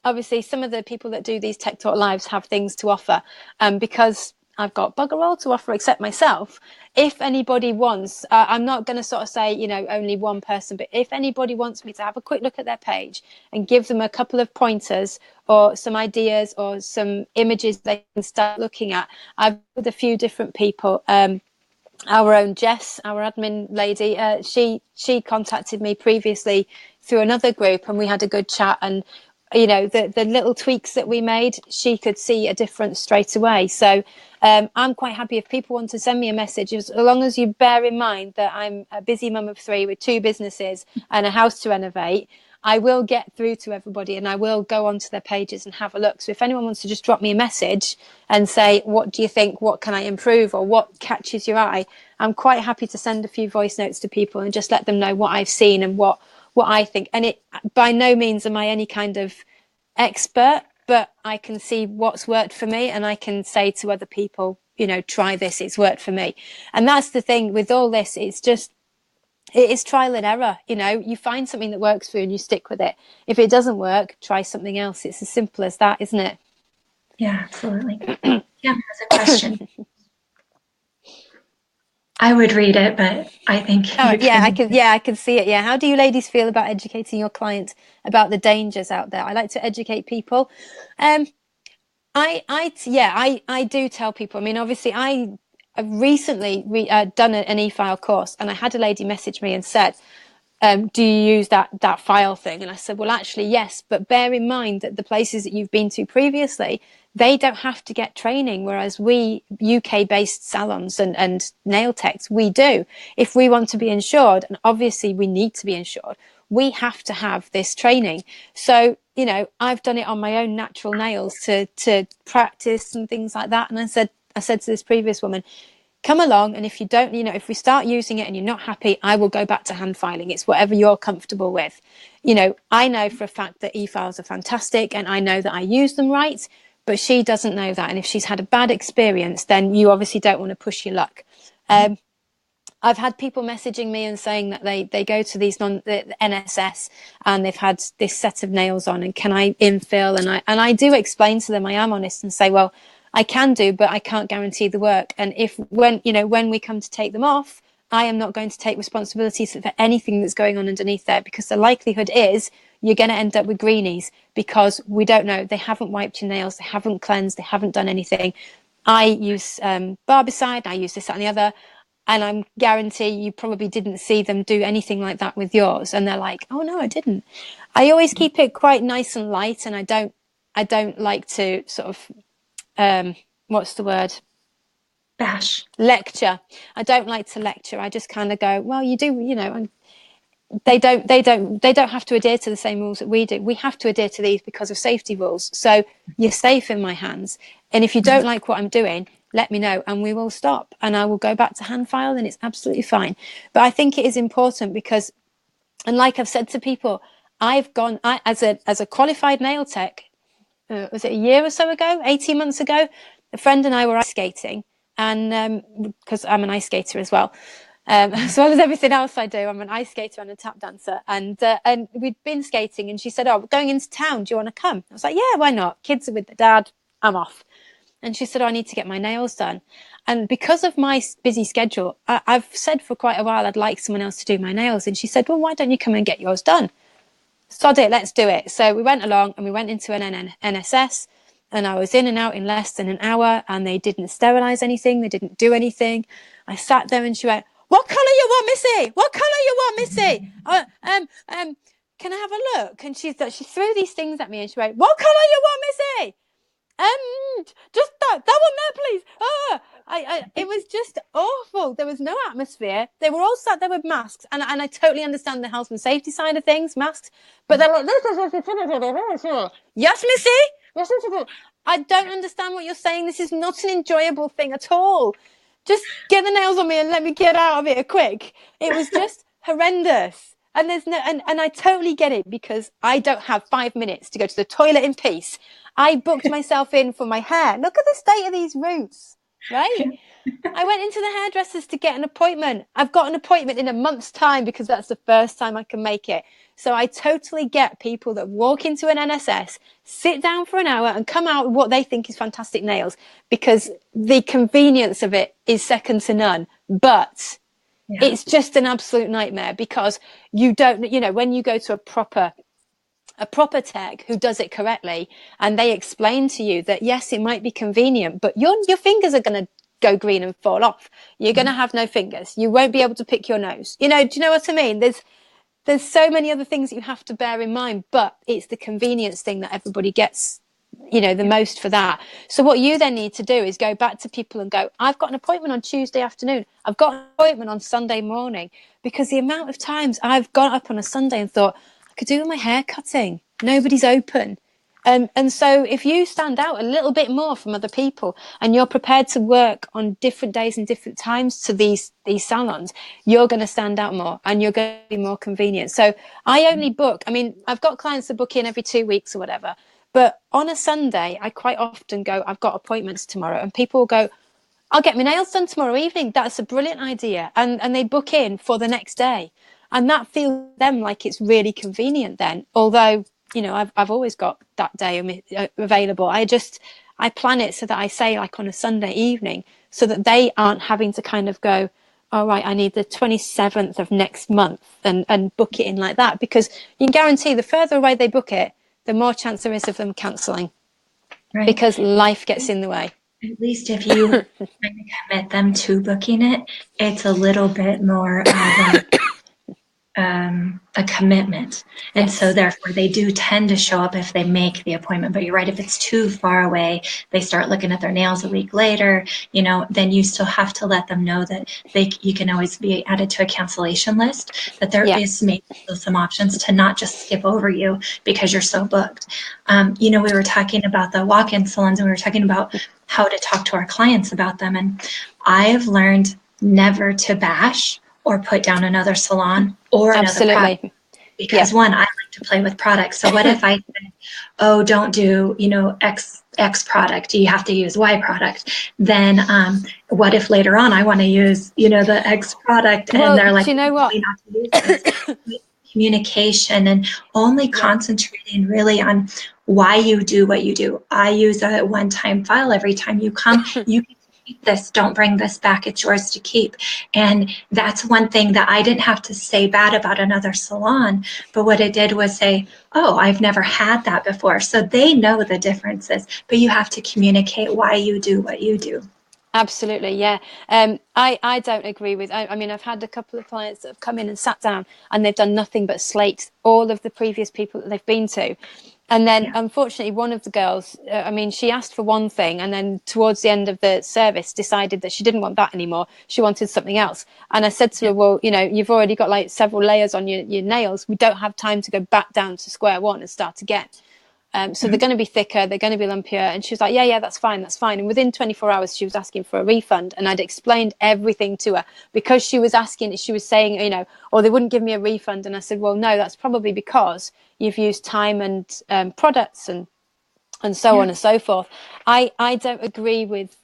obviously, some of the people that do these Tech Talk lives have things to offer, because I've got bugger all to offer except myself. If anybody wants, I'm not going to sort of say, only one person, but if anybody wants me to have a quick look at their page and give them a couple of pointers or some ideas or some images they can start looking at, I've with a few different people. Our own Jess, our admin lady, she contacted me previously through another group, and we had a good chat. And the little tweaks that we made, she could see a difference straight away. So I'm quite happy if people want to send me a message, as long as you bear in mind that I'm a busy mum of three with two businesses and a house to renovate. I will get through to everybody, and I will go onto their pages and have a look. So if anyone wants to just drop me a message and say, what do you think? What can I improve? Or what catches your eye? I'm quite happy to send a few voice notes to people and just let them know what I've seen and what I think. And it, by no means am I any kind of expert, but I can see what's worked for me, and I can say to other people, try this, it's worked for me. And that's the thing with all this. It is trial and error. You find something that works for you and you stick with it. If it doesn't work, try something else. It's as simple as that, isn't it? Yeah, absolutely. Kim has a question. I would read it, but I think Oh, you yeah, can. I can see it. Yeah. How do you ladies feel about educating your clients about the dangers out there? I like to educate people. Um, I do tell people. I mean, obviously, I have recently done an e-file course, and I had a lady message me and said, do you use that file thing? And I said, well, actually, yes, but bear in mind that the places that you've been to previously, they don't have to get training, whereas we UK-based salons and nail techs, we do. If we want to be insured, and obviously we need to be insured, we have to have this training. So, I've done it on my own natural nails to practice and things like that. And I said to this previous woman, come along, and if you don't, if we start using it and you're not happy, I will go back to hand filing. It's whatever you're comfortable with. I know for a fact that e-files are fantastic, and I know that I use them right, but she doesn't know that. And if she's had a bad experience, then you obviously don't want to push your luck. I've had people messaging me and saying that they go to the NSS and they've had this set of nails on, and can I infill? And I do explain to them, I am honest and say, well, I can do, but I can't guarantee the work. And when we come to take them off, I am not going to take responsibility for anything that's going on underneath there, because the likelihood is you're going to end up with greenies, because we don't know. They haven't wiped your nails, they haven't cleansed, they haven't done anything. I use barbicide, I use this, that, and the other. And I'm guarantee you probably didn't see them do anything like that with yours. And they're like, oh no, I didn't. I always keep it quite nice and light, and I don't like to sort of what's the word? Bash. Lecture. I don't like to lecture. I just kind of go, well, you do, and they don't have to adhere to the same rules that we do. We have to adhere to these because of safety rules. So you're safe in my hands. And if you don't like what I'm doing, let me know and we will stop, and I will go back to hand file, and it's absolutely fine. But I think it is important because, and like I've said to people, as a qualified nail tech, was it a year or so ago, 18 months ago, a friend and I were ice skating, and because I'm an ice skater as well. As well as everything else I do, I'm an ice skater and a tap dancer. And we'd been skating, and she said, oh, we're going into town. Do you want to come? I was like, yeah, why not? Kids are with their dad. I'm off. And she said, oh, I need to get my nails done. And because of my busy schedule, I've said for quite a while I'd like someone else to do my nails. And she said, well, why don't you come and get yours done? Sod it, let's do it. So we went along and we went into an NSS, and I was in and out in less than an hour, and they didn't sterilize anything. They didn't do anything. I sat there and she went, what colour you want, Missy? What colour you want, Missy? Can I have a look? And she threw these things at me, and she went, what colour you want, Missy? Just that one there, please. It was just awful. There was no atmosphere. They were all sat there with masks, and I totally understand the health and safety side of things, masks, but they're like, yes, Missy, yes, I don't understand what you're saying. This is not an enjoyable thing at all. Just get the nails on me and let me get out of it quick. It was just horrendous. And and I totally get it, because I don't have 5 minutes to go to the toilet in peace. I booked myself in for my hair. Look at the state of these roots, right? I went into the hairdressers to get an appointment. I've got an appointment in a month's time, because that's the first time I can make it. So I totally get people that walk into an NSS, sit down for an hour and come out with what they think is fantastic nails, because the convenience of it is second to none. But it's just an absolute nightmare, because you don't, when you go to a proper tech who does it correctly, and they explain to you that yes, it might be convenient, but your fingers are going to go green and fall off. You're going to have no fingers. You won't be able to pick your nose. Do you know what I mean? There's so many other things that you have to bear in mind, but it's the convenience thing that everybody gets, the most for that. So what you then need to do is go back to people and go, I've got an appointment on Tuesday afternoon. I've got an appointment on Sunday morning, because the amount of times I've got up on a Sunday and thought, I could do with my hair cutting. Nobody's open. And so if you stand out a little bit more from other people, and you're prepared to work on different days and different times to these salons, you're going to stand out more, and you're going to be more convenient. So I only book, I've got clients that book in every 2 weeks or whatever, but on a Sunday, I quite often go, I've got appointments tomorrow, and people will go, I'll get my nails done tomorrow evening. That's a brilliant idea. And they book in for the next day. And that feels to them like it's really convenient then. Although, I've always got that day available. I plan it so that I say, like, on a Sunday evening, so that they aren't having to kind of go, all right, I need the 27th of next month and book it in like that. Because you can guarantee the further away they book it, the more chance there is of them cancelling. Right. Because life gets in the way. At least if you kind of commit them to booking it, it's a little bit more of a commitment. And so Yes. therefore they do tend to show up if they make the appointment. But you're right, if it's too far away, they start looking at their nails a week later, then you still have to let them know that you can always be added to a cancellation list, that there Yeah. is maybe some options to not just skip over you because you're so booked. We were talking about the walk-in salons, and we were talking about how to talk to our clients about them. And I've learned never to bash or put down another salon or another product. Absolutely. Yeah. Because one, I like to play with products. So what if I said, oh, don't do, X product, you have to use Y product. Then what if later on I want to use, the X product and Well, they're like, do you know tell what? me not to use this. Communication and only Yeah. concentrating really on why you do what you do. I use a one-time file every time you come. You can keep this. Don't bring this back. It's yours to keep. And that's one thing that I didn't have to say bad about another salon, but what it did was say, oh, I've never had that before. So they know the differences, but you have to communicate why you do what you do. Absolutely, yeah. I don't agree with. I mean, I've had a couple of clients that have come in and sat down, and they've done nothing but slate all of the previous people that they've been to, and then Yeah. unfortunately, one of the girls. I mean, she asked for one thing, and then towards the end of the service, decided that she didn't want that anymore. She wanted something else. And I said to Yeah. her, "Well, you've already got like several layers on your nails. We don't have time to go back down to square one and start again." So they're Mhm. going to be thicker, they're going to be lumpier. And she was like, yeah, that's fine, that's fine. And within 24 hours, she was asking for a refund. And I'd explained everything to her because she was asking, she was saying, or they wouldn't give me a refund. And I said, well, no, that's probably because you've used time and products and so Yeah. on and so forth. I don't agree with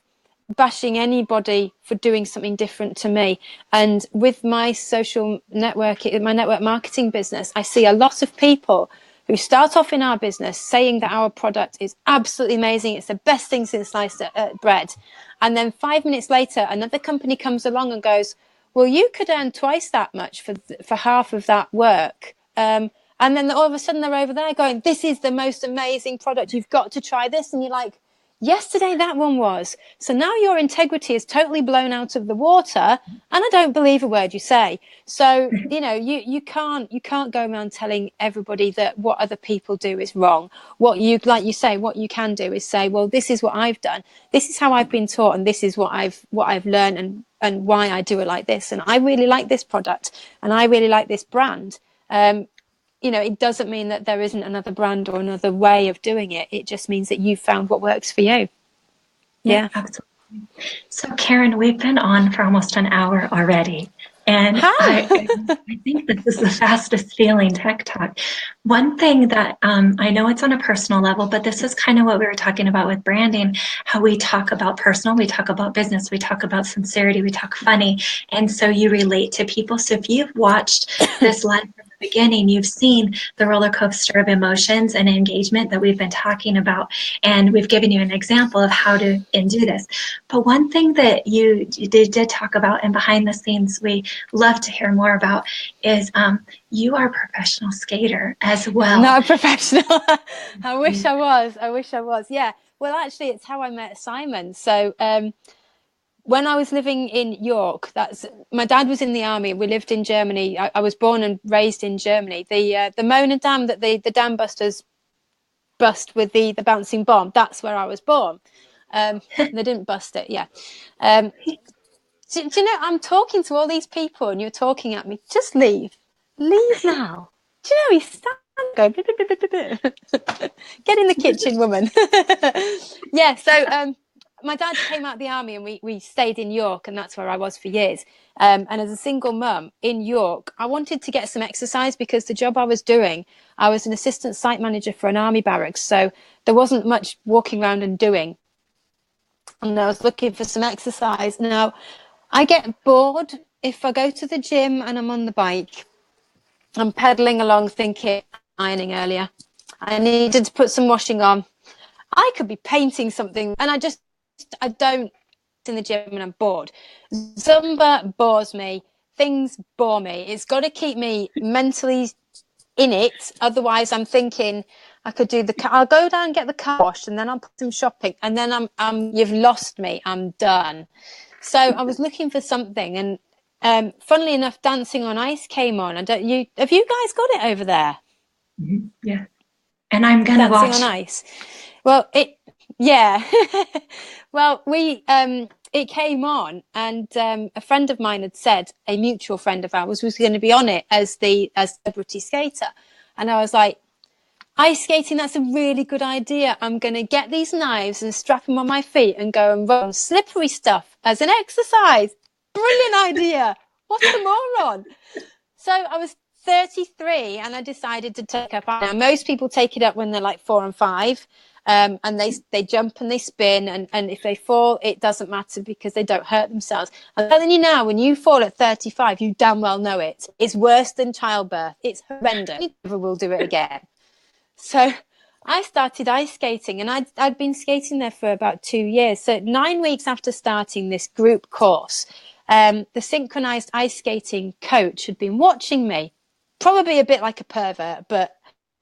bashing anybody for doing something different to me. And with my my network marketing business, I see a lot of people who start off in our business saying that our product is absolutely amazing. It's the best thing since sliced bread. And then 5 minutes later, another company comes along and goes, well, you could earn twice that much for half of that work. And then all of a sudden they're over there going, this is the most amazing product. You've got to try this. And you're like, yesterday that one was. So now your integrity is totally blown out of the water, and I don't believe a word you say. So you can't go around telling everybody that what other people do is wrong. What you say, what you can do is say, well, this is what I've done, this is how I've been taught, and this is what I've learned, and why I do it like this, and I really like this product, and I really like this brand. It doesn't mean that there isn't another brand or another way of doing it. It just means that you've found what works for you. Yeah, Yeah. absolutely. So, Karen, we've been on for almost an hour already, and I, Ha! I think this is the fastest feeling tech talk. One thing that I know it's on a personal level, but this is kind of what we were talking about with branding, how we talk about personal, we talk about business, we talk about sincerity, we talk funny, and so you relate to people. So if you've watched this live from the beginning, you've seen the roller coaster of emotions and engagement that we've been talking about, and we've given you an example of how to do this. But one thing that you did talk about, and behind the scenes we love to hear more about, is you are a professional skater as I'm well. not a professional. I wish I was. I wish I was. Yeah. Well, actually, it's how I met Simon. So, when I was living in York, that's my dad was in the army. We lived in Germany. I was born and raised in Germany. The Mona Dam that the dam busters bust with the bouncing bomb. That's where I was born. They didn't bust it. Yeah. Um, do you know, I'm talking to all these people and you're talking at me. Just leave. Leave now. Do you know, he's standing go, "Blah, blah, blah, blah, blah." Get in the kitchen, woman. Yeah, so my dad came out of the army and we stayed in York, and that's where I was for years. And as a single mum in York, I wanted to get some exercise because the job I was doing, I was an assistant site manager for an army barracks. So there wasn't much walking around and doing. And I was looking for some exercise. Now, I get bored if I go to the gym and I'm on the bike. I'm pedaling along thinking, ironing earlier. I needed to put some washing on. I could be painting something, and I don't in the gym and I'm bored. Zumba bores me. Things bore me. It's got to keep me mentally in it. Otherwise, I'm thinking I could do I'll go down and get the car washed, and then I'll put some shopping, and then you've lost me. I'm done. So I was looking for something, and Funnily enough, Dancing on Ice came on. And don't you have you guys got it over there? Yeah. And I'm gonna Dancing on watch. Ice. Well, yeah. Well, we it came on, and a friend of mine had said a mutual friend of ours was going to be on it as as celebrity skater, and I was like, ice skating, that's a really good idea. I'm going to get these knives and strap them on my feet and go and run slippery stuff as an exercise. Brilliant idea. What a moron. So I was 33 and I decided to take up. Now, most people take it up when they're like 4 and 5. And they jump and they spin, and if they fall, it doesn't matter because they don't hurt themselves. I'm telling you now, when you fall at 35, you damn well know it. It's worse than childbirth. It's horrendous. You never will do it again. So I started ice skating, and I'd been skating there for about 2 years. So 9 weeks after starting this group course, the synchronized ice skating coach had been watching me, probably a bit like a pervert, but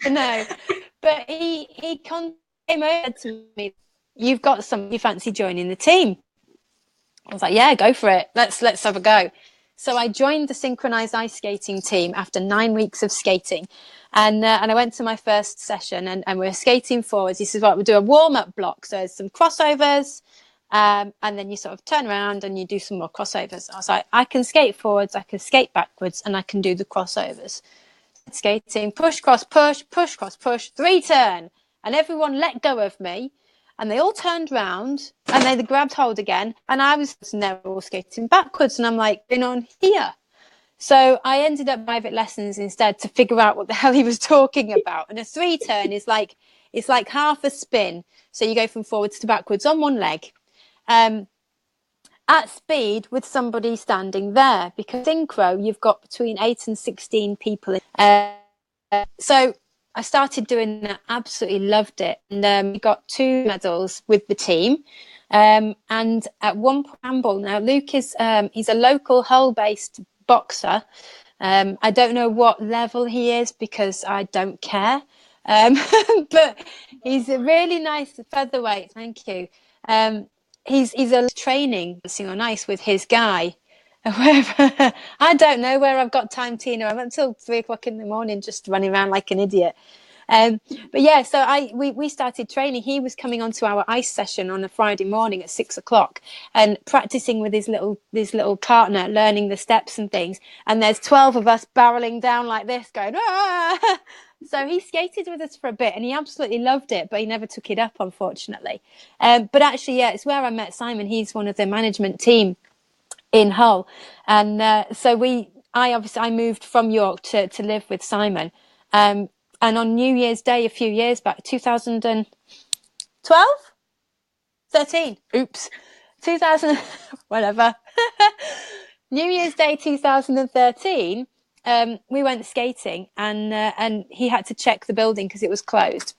no. But he came over to me, "You've got some, you fancy joining the team?" I was like, "Yeah, go for it. Let's have a go." So I joined the synchronized ice skating team after 9 weeks of skating. And I went to my first session, and we were skating forwards. He says, "Well, we'll do a warm-up block. So there's some crossovers, and then you sort of turn around and you do some more crossovers." I was like, "I can skate forwards, I can skate backwards, and I can do the crossovers." Skating, push, cross, push, cross, push, 3-turn. And everyone let go of me. And they all turned round and they grabbed hold again. And I was now all skating backwards. And I'm like, been on here. So I ended up private lessons instead to figure out what the hell he was talking about. And a 3-turn is like, it's like half a spin. So you go from forwards to backwards on one leg. At speed with somebody standing there, because synchro, you've got between 8 and 16 people. So I started doing that, absolutely loved it. And we got 2 medals with the team. And at one point, now Luke is, he's a local Hull-based boxer. I don't know what level he is because I don't care. But he's a really nice featherweight. Thank you. He's a training dancing on ice with his guy. I don't know where I've got time, Tina. I'm until 3 o'clock in the morning just running around like an idiot. But yeah, so we started training. He was coming onto our ice session on a Friday morning at 6 o'clock and practicing with his little partner, learning the steps and things. And there's 12 of us barreling down like this, going, "Ah!" So he skated with us for a bit and he absolutely loved it, but he never took it up, unfortunately. But actually, yeah, it's where I met Simon. He's one of the management team in Hull. And so I moved from York to live with Simon. And on New Year's Day, a few years back, 2012? 13. Oops. 2000, whatever. New Year's Day 2013, we went skating and he had to check the building because it was closed.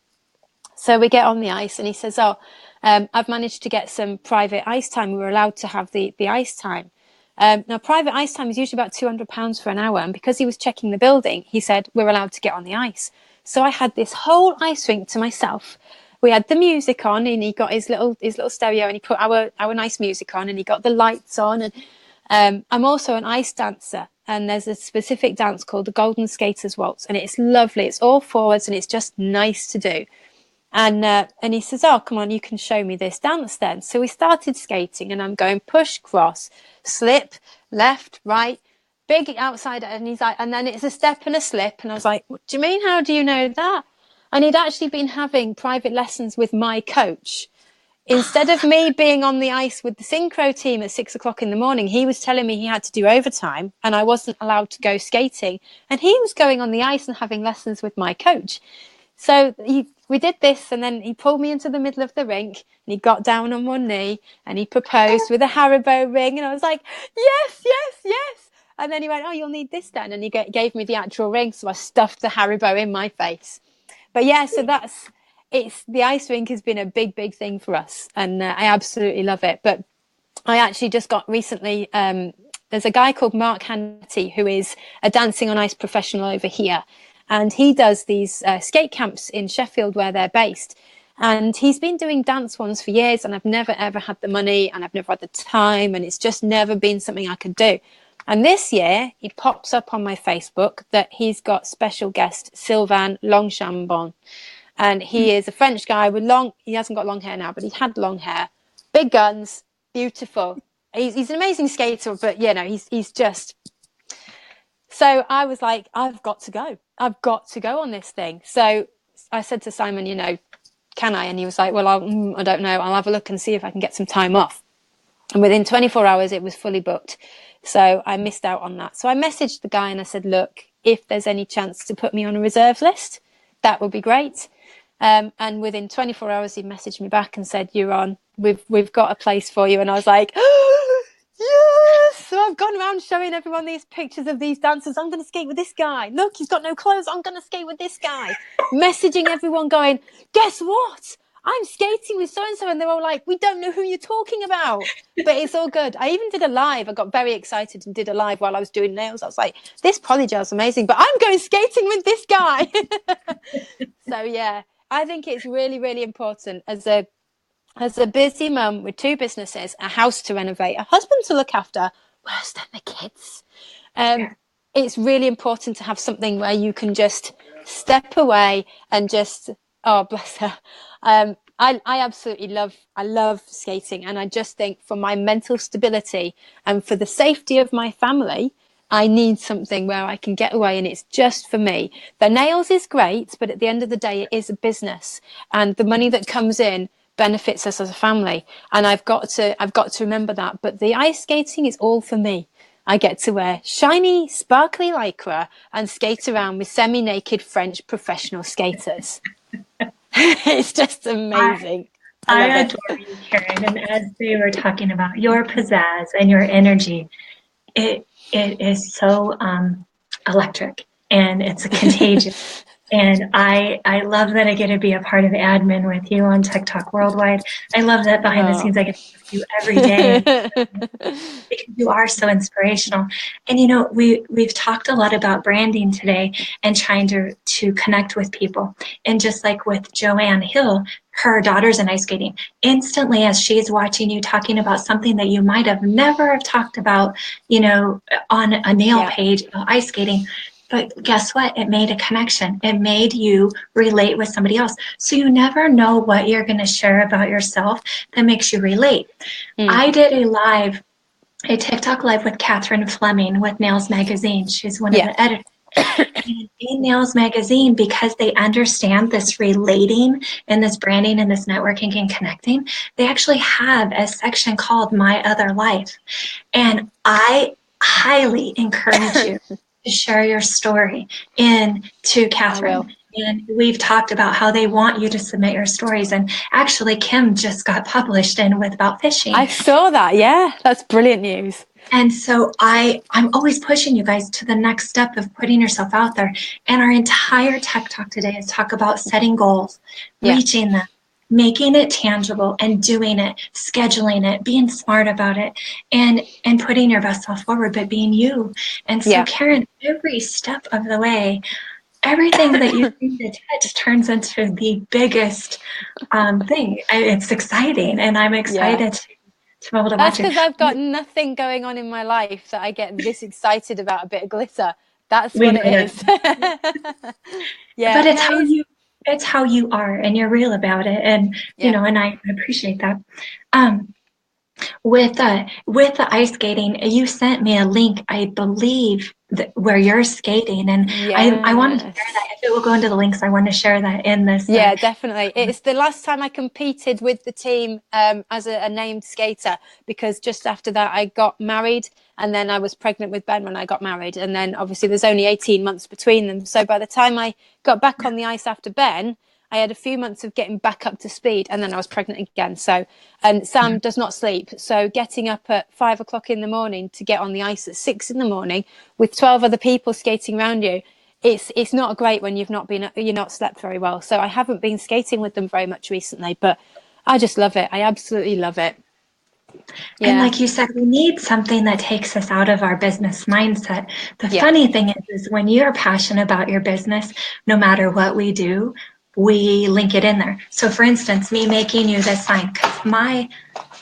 So we get on the ice and he says, "Oh, I've managed to get some private ice time." We were allowed to have the ice time. Now, private ice time is usually about £200 for an hour. And because he was checking the building, he said, "We're allowed to get on the ice." So I had this whole ice rink to myself. We had the music on and he got his little stereo and he put our nice music on and he got the lights on. And I'm also an ice dancer. And there's a specific dance called the Golden Skaters Waltz. And it's lovely. It's all forwards and it's just nice to do. And he says, "Oh, come on, you can show me this dance then." So we started skating and I'm going push, cross, slip, left, right, big outside. And he's like, "And then it's a step and a slip." And I was like, "What do you mean? How do you know that?" And he'd actually been having private lessons with my coach. Instead of me being on the ice with the synchro team at 6 o'clock in the morning, he was telling me he had to do overtime and I wasn't allowed to go skating. And he was going on the ice and having lessons with my coach. So we did this and then he pulled me into the middle of the rink and he got down on one knee and he proposed with a Haribo ring. And I was like, "Yes, yes, yes." And then he went, "Oh, you'll need this then." And he gave me the actual ring. So I stuffed the Haribo in my face. But yeah, so the ice rink has been a big, big thing for us. And I absolutely love it. But I actually just got recently, there's a guy called Mark Hannetti who is a dancing on ice professional over here. And he does these skate camps in Sheffield where they're based. And he's been doing dance ones for years. And I've never, ever had the money and I've never had the time. And it's just never been something I could do. And this year, he pops up on my Facebook that he's got special guest Sylvain Longchambon. And he is a French guy with he hasn't got long hair now, but he had long hair, big guns, beautiful. He's an amazing skater, but he's just. So I was like, I've got to go. I've got to go on this thing. So I said to Simon, can I? And he was like, well, I don't know. I'll have a look and see if I can get some time off. And within 24 hours, it was fully booked. So I missed out on that. So I messaged the guy and I said, look, if there's any chance to put me on a reserve list, that would be great. And within 24 hours, he messaged me back and said, you're on. We've got a place for you. And I was like, oh, yes! So I've gone around showing everyone these pictures of these dancers. I'm going to skate with this guy. Look, he's got no clothes. I'm going to skate with this guy. Messaging everyone going, guess what? I'm skating with so-and-so. And they're all like, we don't know who you're talking about. But it's all good. I even did a live. I got very excited and did a live while I was doing nails. I was like, this polygel's amazing, but I'm going skating with this guy. So, yeah, I think it's really, really important as a busy mum with two businesses, a house to renovate, a husband to look after, worse than the kids. It's really important to have something where you can just step away and just, oh, bless her. I absolutely love skating. And I just think for my mental stability and for the safety of my family, I need something where I can get away and it's just for me. The nails is great, but at the end of the day, it is a business. And the money that comes in benefits us as a family. And I've got to remember that. But the ice skating is all for me. I get to wear shiny, sparkly lycra and skate around with semi-naked French professional skaters. It's just amazing. I adore you, Karen. And as we were talking about your pizzazz and your energy, it is so electric and it's contagious. And I love that I get to be a part of admin with you on TikTok Worldwide. I love that behind the scenes I get to work with you every day because you are so inspirational. And we've talked a lot about branding today and trying to connect with people. And just like with Joanne Hill, her daughter's in ice skating. Instantly, as she's watching you talking about something that you might have never have talked about, on a nail page about ice skating. But guess what? It made a connection. It made you relate with somebody else. So you never know what you're going to share about yourself that makes you relate. I did a TikTok live with Catherine Fleming with Nails Magazine. She's one of the editors. And in Nails Magazine, because they understand this relating and this branding and this networking and connecting, they actually have a section called My Other Life. And I highly encourage you to share your story to Catherine. And we've talked about how they want you to submit your stories. And actually, Kim just got published in with About Fishing. I saw that. Yeah, that's brilliant news. And so I'm always pushing you guys to the next step of putting yourself out there. And our entire Tech Talk today is talk about setting goals, reaching them, making it tangible and doing it, scheduling it, being smart about it, and putting your best self forward, but being you. And so, Karen, every step of the way, everything that you seem to touch turns into the biggest thing. It's exciting, and I'm excited to be able to watch it. That's because I've got nothing going on in my life that I get this excited about a bit of glitter. That's what it is. But it's how you are, and you're real about it, and and I appreciate that. With the ice skating, you sent me a link, I believe, where you're skating, and I wanted to share that. If it will go into the links, I want to share that in this. Yeah, definitely. It's the last time I competed with the team as a named skater, because just after that I got married, and then I was pregnant with Ben when I got married, and then obviously there's only 18 months between them. So by the time I got back on the ice after Ben, I had a few months of getting back up to speed, and then I was pregnant again. So, and Sam does not sleep. So getting up at 5 o'clock in the morning to get on the ice at 6 in the morning with 12 other people skating around you, it's not great when you're not slept very well. So I haven't been skating with them very much recently, but I just love it. I absolutely love it. And like you said, we need something that takes us out of our business mindset. The funny thing is when you're passionate about your business, no matter what we do, we link it in there. So for instance, me making you this sign, because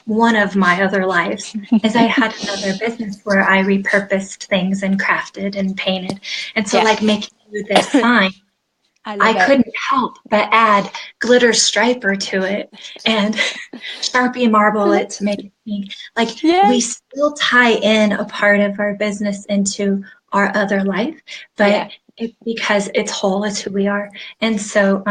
one of my other lives is I had another business where I repurposed things and crafted and painted. And so, Yeah, like making you this sign, I I love it. couldn't help but add glitter striper to it and Sharpie marble it to make it pink. Like we Yes. still tie in a part of our business into our other life, but Yeah, it's because it's whole, it's who we are. And so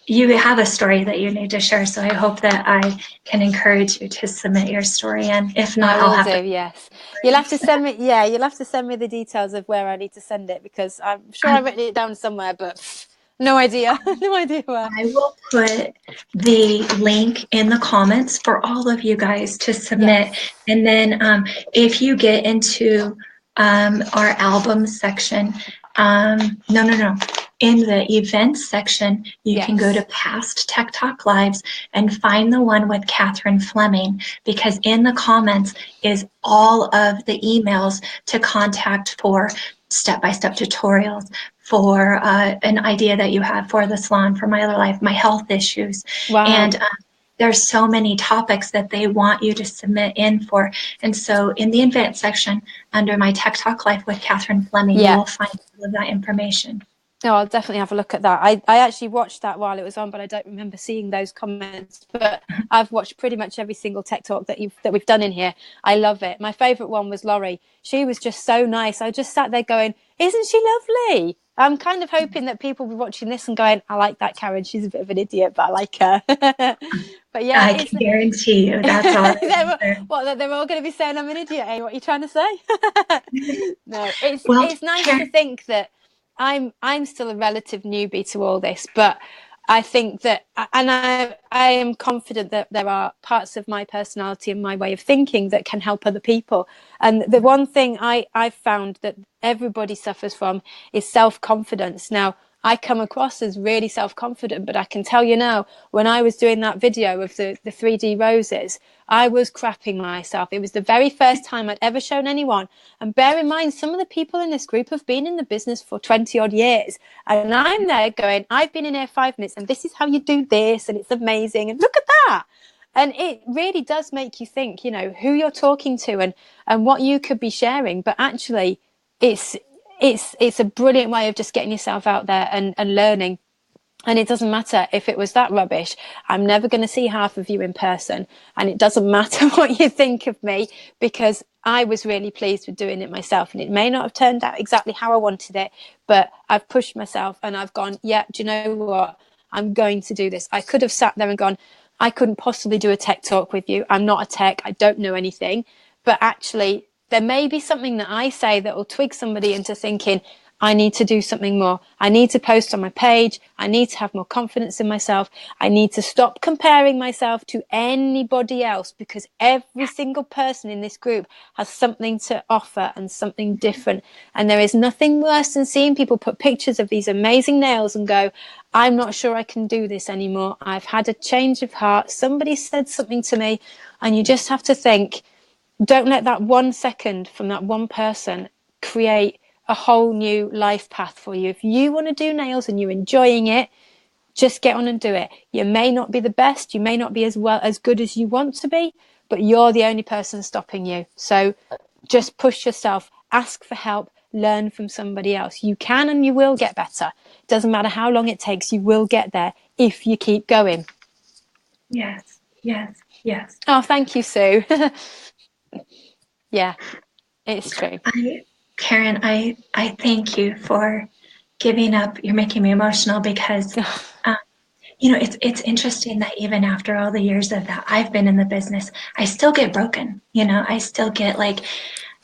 you have a story that you need to share. So I hope that I can encourage you to submit your story. And if I not, I'll will have do. to. Yes, you'll have to send me. Yeah, you'll have to send me the details of where I need to send it because I'm sure I've written it down somewhere, but no idea. No idea where. I will put the link in the comments for all of you guys to submit. Yes. And then if you get into our album section, no. In the events section, you can go to Yes. past Tech Talk Lives and find the one with Catherine Fleming, because in the comments is all of the emails to contact for step-by-step tutorials, for an idea that you have for the salon, for my other life, my health issues. Wow. And there's so many topics that they want you to submit in for. And so in the event section, under my Tech Talk Life with Catherine Fleming, you Yeah. will find all of that information. Oh, I'll definitely have a look at that. I actually watched that while it was on, but I don't remember seeing those comments. But I've watched pretty much every single tech talk that we've done in here. I love it. My favourite one was Laurie. She was just so nice. I just sat there going, "Isn't she lovely?" I'm kind of hoping that people will be watching this and going, "I like that Karen. She's a bit of an idiot, but I like her." But yeah, I it's can guarantee you that's all they're all going to be saying I'm an idiot. Eh? What are you trying to say? No, Well, it's nice to Karen, think that I'm still a relative newbie to all this, but I think that, and I am confident that there are parts of my personality and my way of thinking that can help other people. And the one thing I've found that everybody suffers from is self-confidence. Now, I come across as really self-confident, but I can tell you now, when I was doing that video of the 3D roses, I was crapping myself. It was the very first time I'd ever shown anyone. And bear in mind, some of the people in this group have been in the business for 20 odd years. And I'm there going, I've been in here 5 minutes and this is how you do this. And it's amazing. And look at that. And it really does make you think, who you're talking to and what you could be sharing. But actually, it's it's a brilliant way of just getting yourself out there and learning. And it doesn't matter if it was that rubbish. I'm never going to see half of you in person. And it doesn't matter what you think of me because I was really pleased with doing it myself. And it may not have turned out exactly how I wanted it, but I've pushed myself and I've gone, yeah, do you know what? I'm going to do this. I could have sat there and gone, I couldn't possibly do a tech talk with you. I'm not a tech. I don't know anything. But actually, there may be something that I say that will twig somebody into thinking, I need to do something more. I need to post on my page. I need to have more confidence in myself. I need to stop comparing myself to anybody else because every single person in this group has something to offer and something different. And there is nothing worse than seeing people put pictures of these amazing nails and go, I'm not sure I can do this anymore. I've had a change of heart. Somebody said something to me. And you just have to think, don't let that 1 second from that one person create a whole new life path for you. If you want to do nails and you're enjoying it, just get on and do it. You may not be the best, you may not be as good as you want to be, but you're the only person stopping you. So just push yourself, ask for help, learn from somebody else. You can and you will get better. It doesn't matter how long it takes, you will get there if you keep going. yes, yes, yes. Oh, thank you, Sue. Yeah, it's true. I, Karen, I thank you for giving up. You're making me emotional because, um, it's interesting that even after all the years of that I've been in the business, I still get broken. I still get like,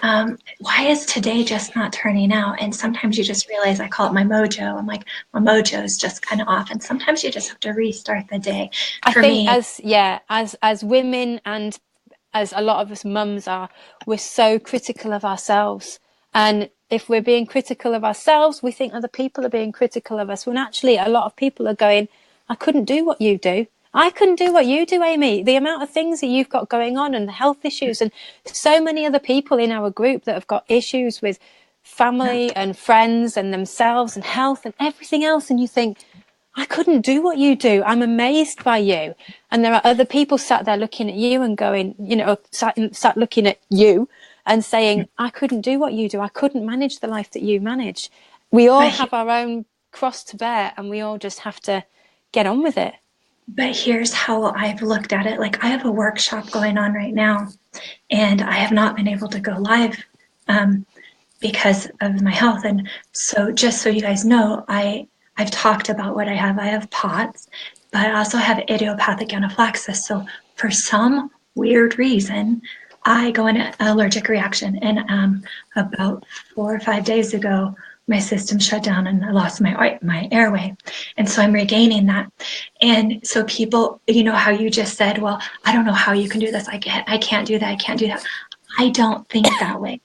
why is today just not turning out? And sometimes you just realize I call it my mojo. I'm like, my mojo is just kind of off. And sometimes you just have to restart the day. I For think me, as women and as a lot of us mums are, we're so critical of ourselves. And if we're being critical of ourselves, we think other people are being critical of us. When actually a lot of people are going, I couldn't do what you do. I couldn't do what you do, Amy. The amount of things that you've got going on and the health issues and so many other people in our group that have got issues with family and friends and themselves and health and everything else. And you think, I couldn't do what you do. I'm amazed by you. And there are other people sat there looking at you and going, sat looking at you and saying, I couldn't do what you do. I couldn't manage the life that you manage. We all But have our own cross to bear, and we all just have to get on with it. but here's how I've looked at it. Like I have a workshop going on right now, and I have not been able to go live um, because of my health. And so, just so you guys know, I've talked about what I have. I have POTS, but I also have idiopathic anaphylaxis. So for some weird reason, I go in an allergic reaction. And about 4 or 5 days ago, my system shut down and I lost my airway. And so I'm regaining that. And so people, you know how you just said, well, I don't know how you can do this. I can't do that. I can't do that. I don't think that way.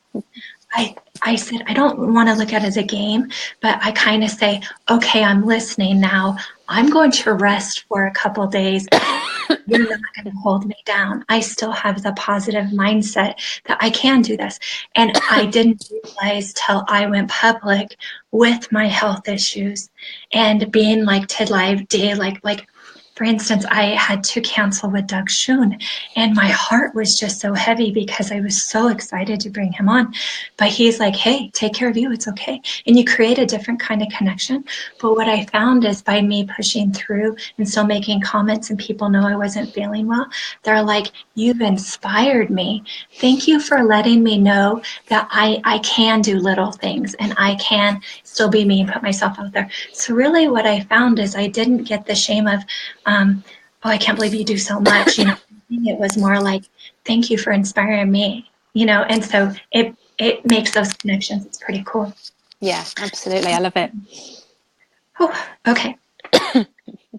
I said, I don't want to look at it as a game, but I kind of say, okay, I'm listening now. I'm going to rest for a couple of days. You're not going to hold me down. I still have the positive mindset that I can do this. And I didn't realize till I went public with my health issues and being like to live day, like for instance, I had to cancel with Doug Schoon, and my heart was just so heavy because I was so excited to bring him on. But he's like, hey, take care of you. It's okay. And you create a different kind of connection. But what I found is by me pushing through and still making comments and people know I wasn't feeling well, they're like, you've inspired me. Thank you for letting me know that I can do little things and I can still be me and put myself out there. So really what I found is I didn't get the shame of, oh, I can't believe you do so much. You know, it was more like, thank you for inspiring me, you know, and so it makes those connections. It's pretty cool. Yeah, absolutely. I love it. Oh, okay.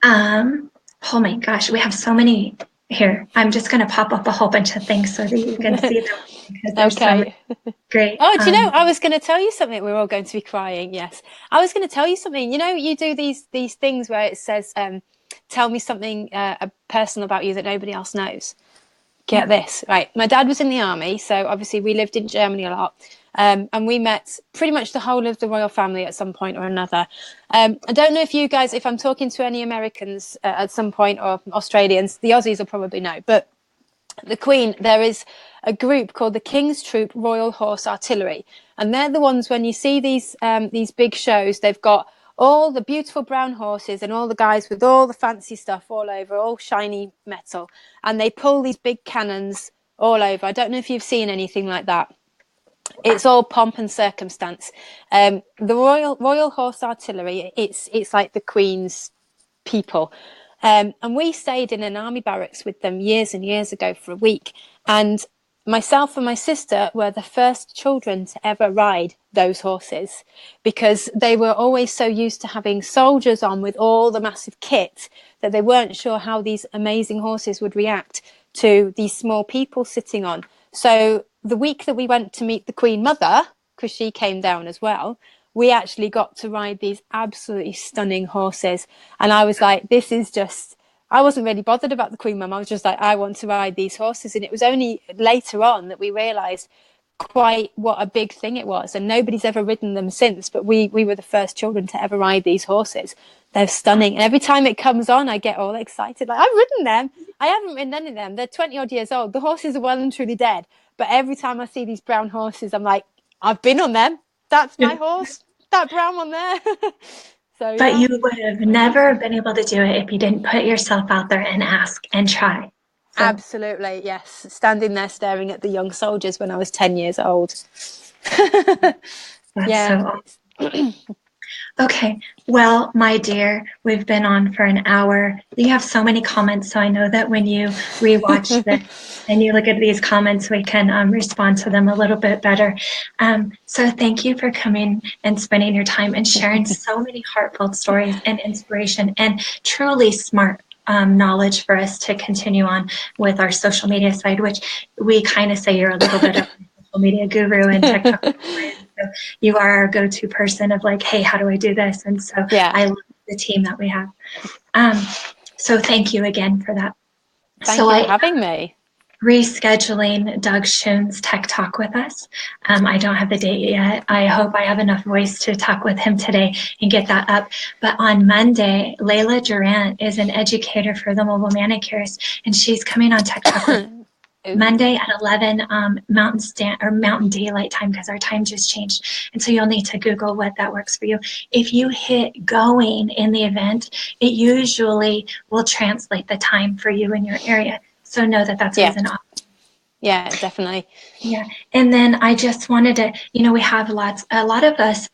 Oh my gosh, we have so many here. I'm just going to pop up a whole bunch of things so that you can see them because there's so many Okay. great. Oh, do you know, I was going to tell you something. We're all going to be crying. Yes. I was going to tell you something. You know, you do these things where it says, tell me something personal about you that nobody else knows. Get Yeah. this. Right. My dad was in the army. So obviously we lived in Germany a lot. And we met pretty much the whole of the royal family at some point or another. I don't know if you guys, if I'm talking to any Americans at some point or Australians, the Aussies will probably know, but the Queen, there is a group called the King's Troop Royal Horse Artillery, and they're the ones when you see these big shows, they've got all the beautiful brown horses and all the guys with all the fancy stuff all over, all shiny metal, and they pull these big cannons all over. I don't know if you've seen anything like that. It's all pomp and circumstance. The Royal Horse Artillery, it's like the Queen's people. And we stayed in an army barracks with them years and years ago for a week. And myself and my sister were the first children to ever ride those horses because they were always so used to having soldiers on with all the massive kit that they weren't sure how these amazing horses would react to these small people sitting on. So the week that we went to meet the Queen Mother, because she came down as well, we actually got to ride these absolutely stunning horses. And I was like, this is just, I wasn't really bothered about the Queen Mum. I was just like, I want to ride these horses. And it was only later on that we realised quite what a big thing it was. And nobody's ever ridden them since, but we were the first children to ever ride these horses. They're stunning. And every time it comes on, I get all excited. Like, I've ridden them. I haven't ridden any of them. They're 20 odd years old. The horses are well and truly dead. But every time I see these brown horses, I'm like, I've been on them. That's my horse. That brown one there. So But yeah. you would have never been able to do it if you didn't put yourself out there and ask and try. So Absolutely, yes. Standing there staring at the young soldiers when I was 10 years old. that's so Yeah. awesome. Okay. Well, my dear, we've been on for an hour. You have so many comments, so I know that when you rewatch this and you look at these comments, we can respond to them a little bit better. So thank you for coming and spending your time and sharing so many heartfelt stories and inspiration and truly smart knowledge for us to continue on with our social media side, which we kind of say you're a little bit of a social media guru and TikTok. So you are our go-to person of like, hey, how do I do this? And so Yeah. I love the team that we have. So thank you again for that. Thank So you for having me. rescheduling Doug Schoon's Tech Talk with us. I don't have the date yet. I hope I have enough voice to talk with him today and get that up. But on Monday, Layla Durant is an educator for the mobile manicures, and she's coming on Tech Talk with Monday at 11 Mountain Daylight Time, because our time just changed. And so you'll need to Google what that works for you. If you hit going in the event, it usually will translate the time for you in your area. So know that that's always an option. Yeah, definitely. Yeah. And then I just wanted to, we have a lot of us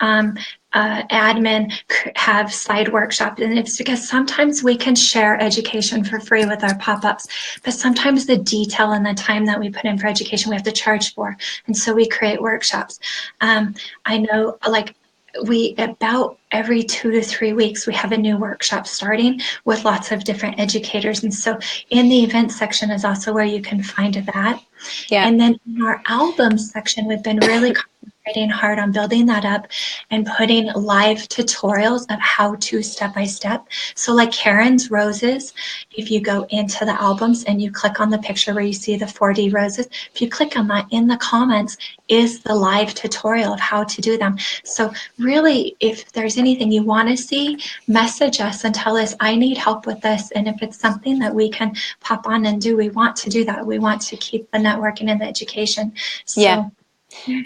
admin have side workshops, and it's because sometimes we can share education for free with our pop-ups, but sometimes the detail and the time that we put in for education we have to charge for, and so we create workshops. I know, like, we about every 2 to 3 weeks we have a new workshop starting with lots of different educators, and so in the event section is also where you can find that. And then in our album section, we've been really concentrating hard on building that up and putting live tutorials of how to step by step. So like Karen's roses, if you go into the albums and you click on the picture where you see the 4D roses, if you click on that, in the comments is the live tutorial of how to do them. So really, if there's anything you want to see, message us and tell us, I need help with this. And if it's something that we can pop on and do, we want to do that. We want to keep the networking and the education. So,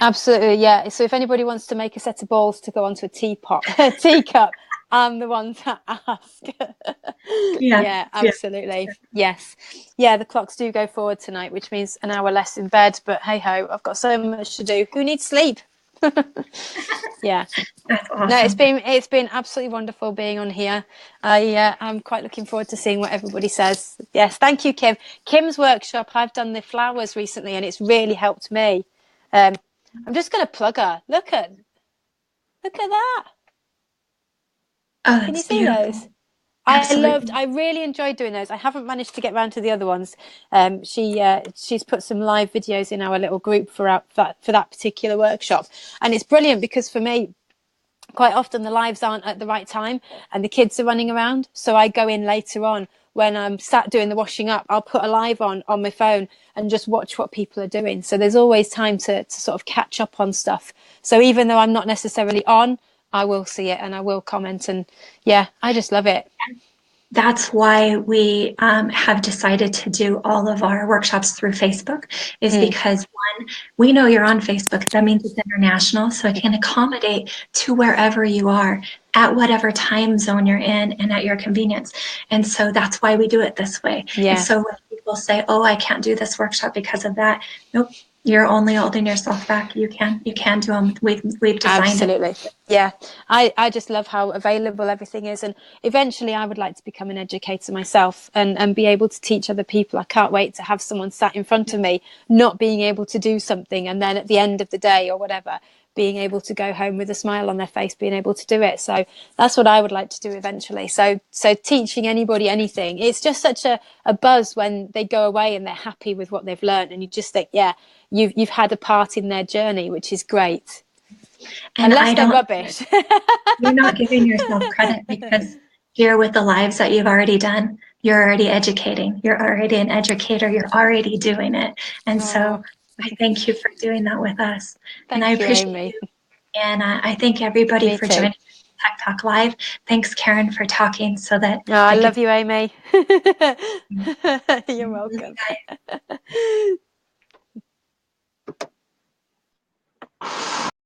absolutely. Yeah. So if anybody wants to make a set of balls to go onto a teacup, I'm the one to ask. Yeah, absolutely. Yes. Yeah, the clocks do go forward tonight, which means an hour less in bed, but hey ho, I've got so much to do. Who needs sleep? Yeah. That's awesome. No, it's been absolutely wonderful being on here. I'm quite looking forward to seeing what everybody says. Yes, thank you, Kim. Kim's workshop, I've done the flowers recently, and it's really helped me. I'm just going to plug her. Look at that. Oh, Can you see beautiful. those? Absolutely. I really enjoyed doing those. I haven't managed to get around to the other ones. She's put some live videos in our little group for that particular workshop, and it's brilliant because for me, quite often the lives aren't at the right time and the kids are running around. So I go in later on when I'm sat doing the washing up. I'll put a live on my phone and just watch what people are doing. So there's always time to sort of catch up on stuff. So even though I'm not necessarily on, I will see it and I will comment. And yeah, I just love it. That's why we have decided to do all of our workshops through Facebook, is because one, we know you're on Facebook. That means it's international, so it can accommodate to wherever you are at whatever time zone you're in and at your convenience. And so that's why we do it this way. Yeah. And so when people say, oh, I can't do this workshop because of that, nope. You're only holding yourself back. You can do them. We've designed Absolutely. it. Yeah. I just love how available everything is. And eventually I would like to become an educator myself and be able to teach other people. I can't wait to have someone sat in front of me, not being able to do something. And then at the end of the day or whatever, being able to go home with a smile on their face, being able to do it. So that's what I would like to do eventually. So teaching anybody anything, it's just such a buzz when they go away and they're happy with what they've learned. And you just think, yeah, you've had a part in their journey, which is great. And unless they're rubbish. You're not giving yourself credit, because here with the lives that you've already done, you're already educating. You're already an educator. You're already doing it. And so I thank you for doing that with us. And I Thank you, appreciate Amy. you. And I thank everybody Me for too. joining Tech Talk Live. Thanks, Karen, for talking so that Oh, I I love could. you, Amy. You're welcome.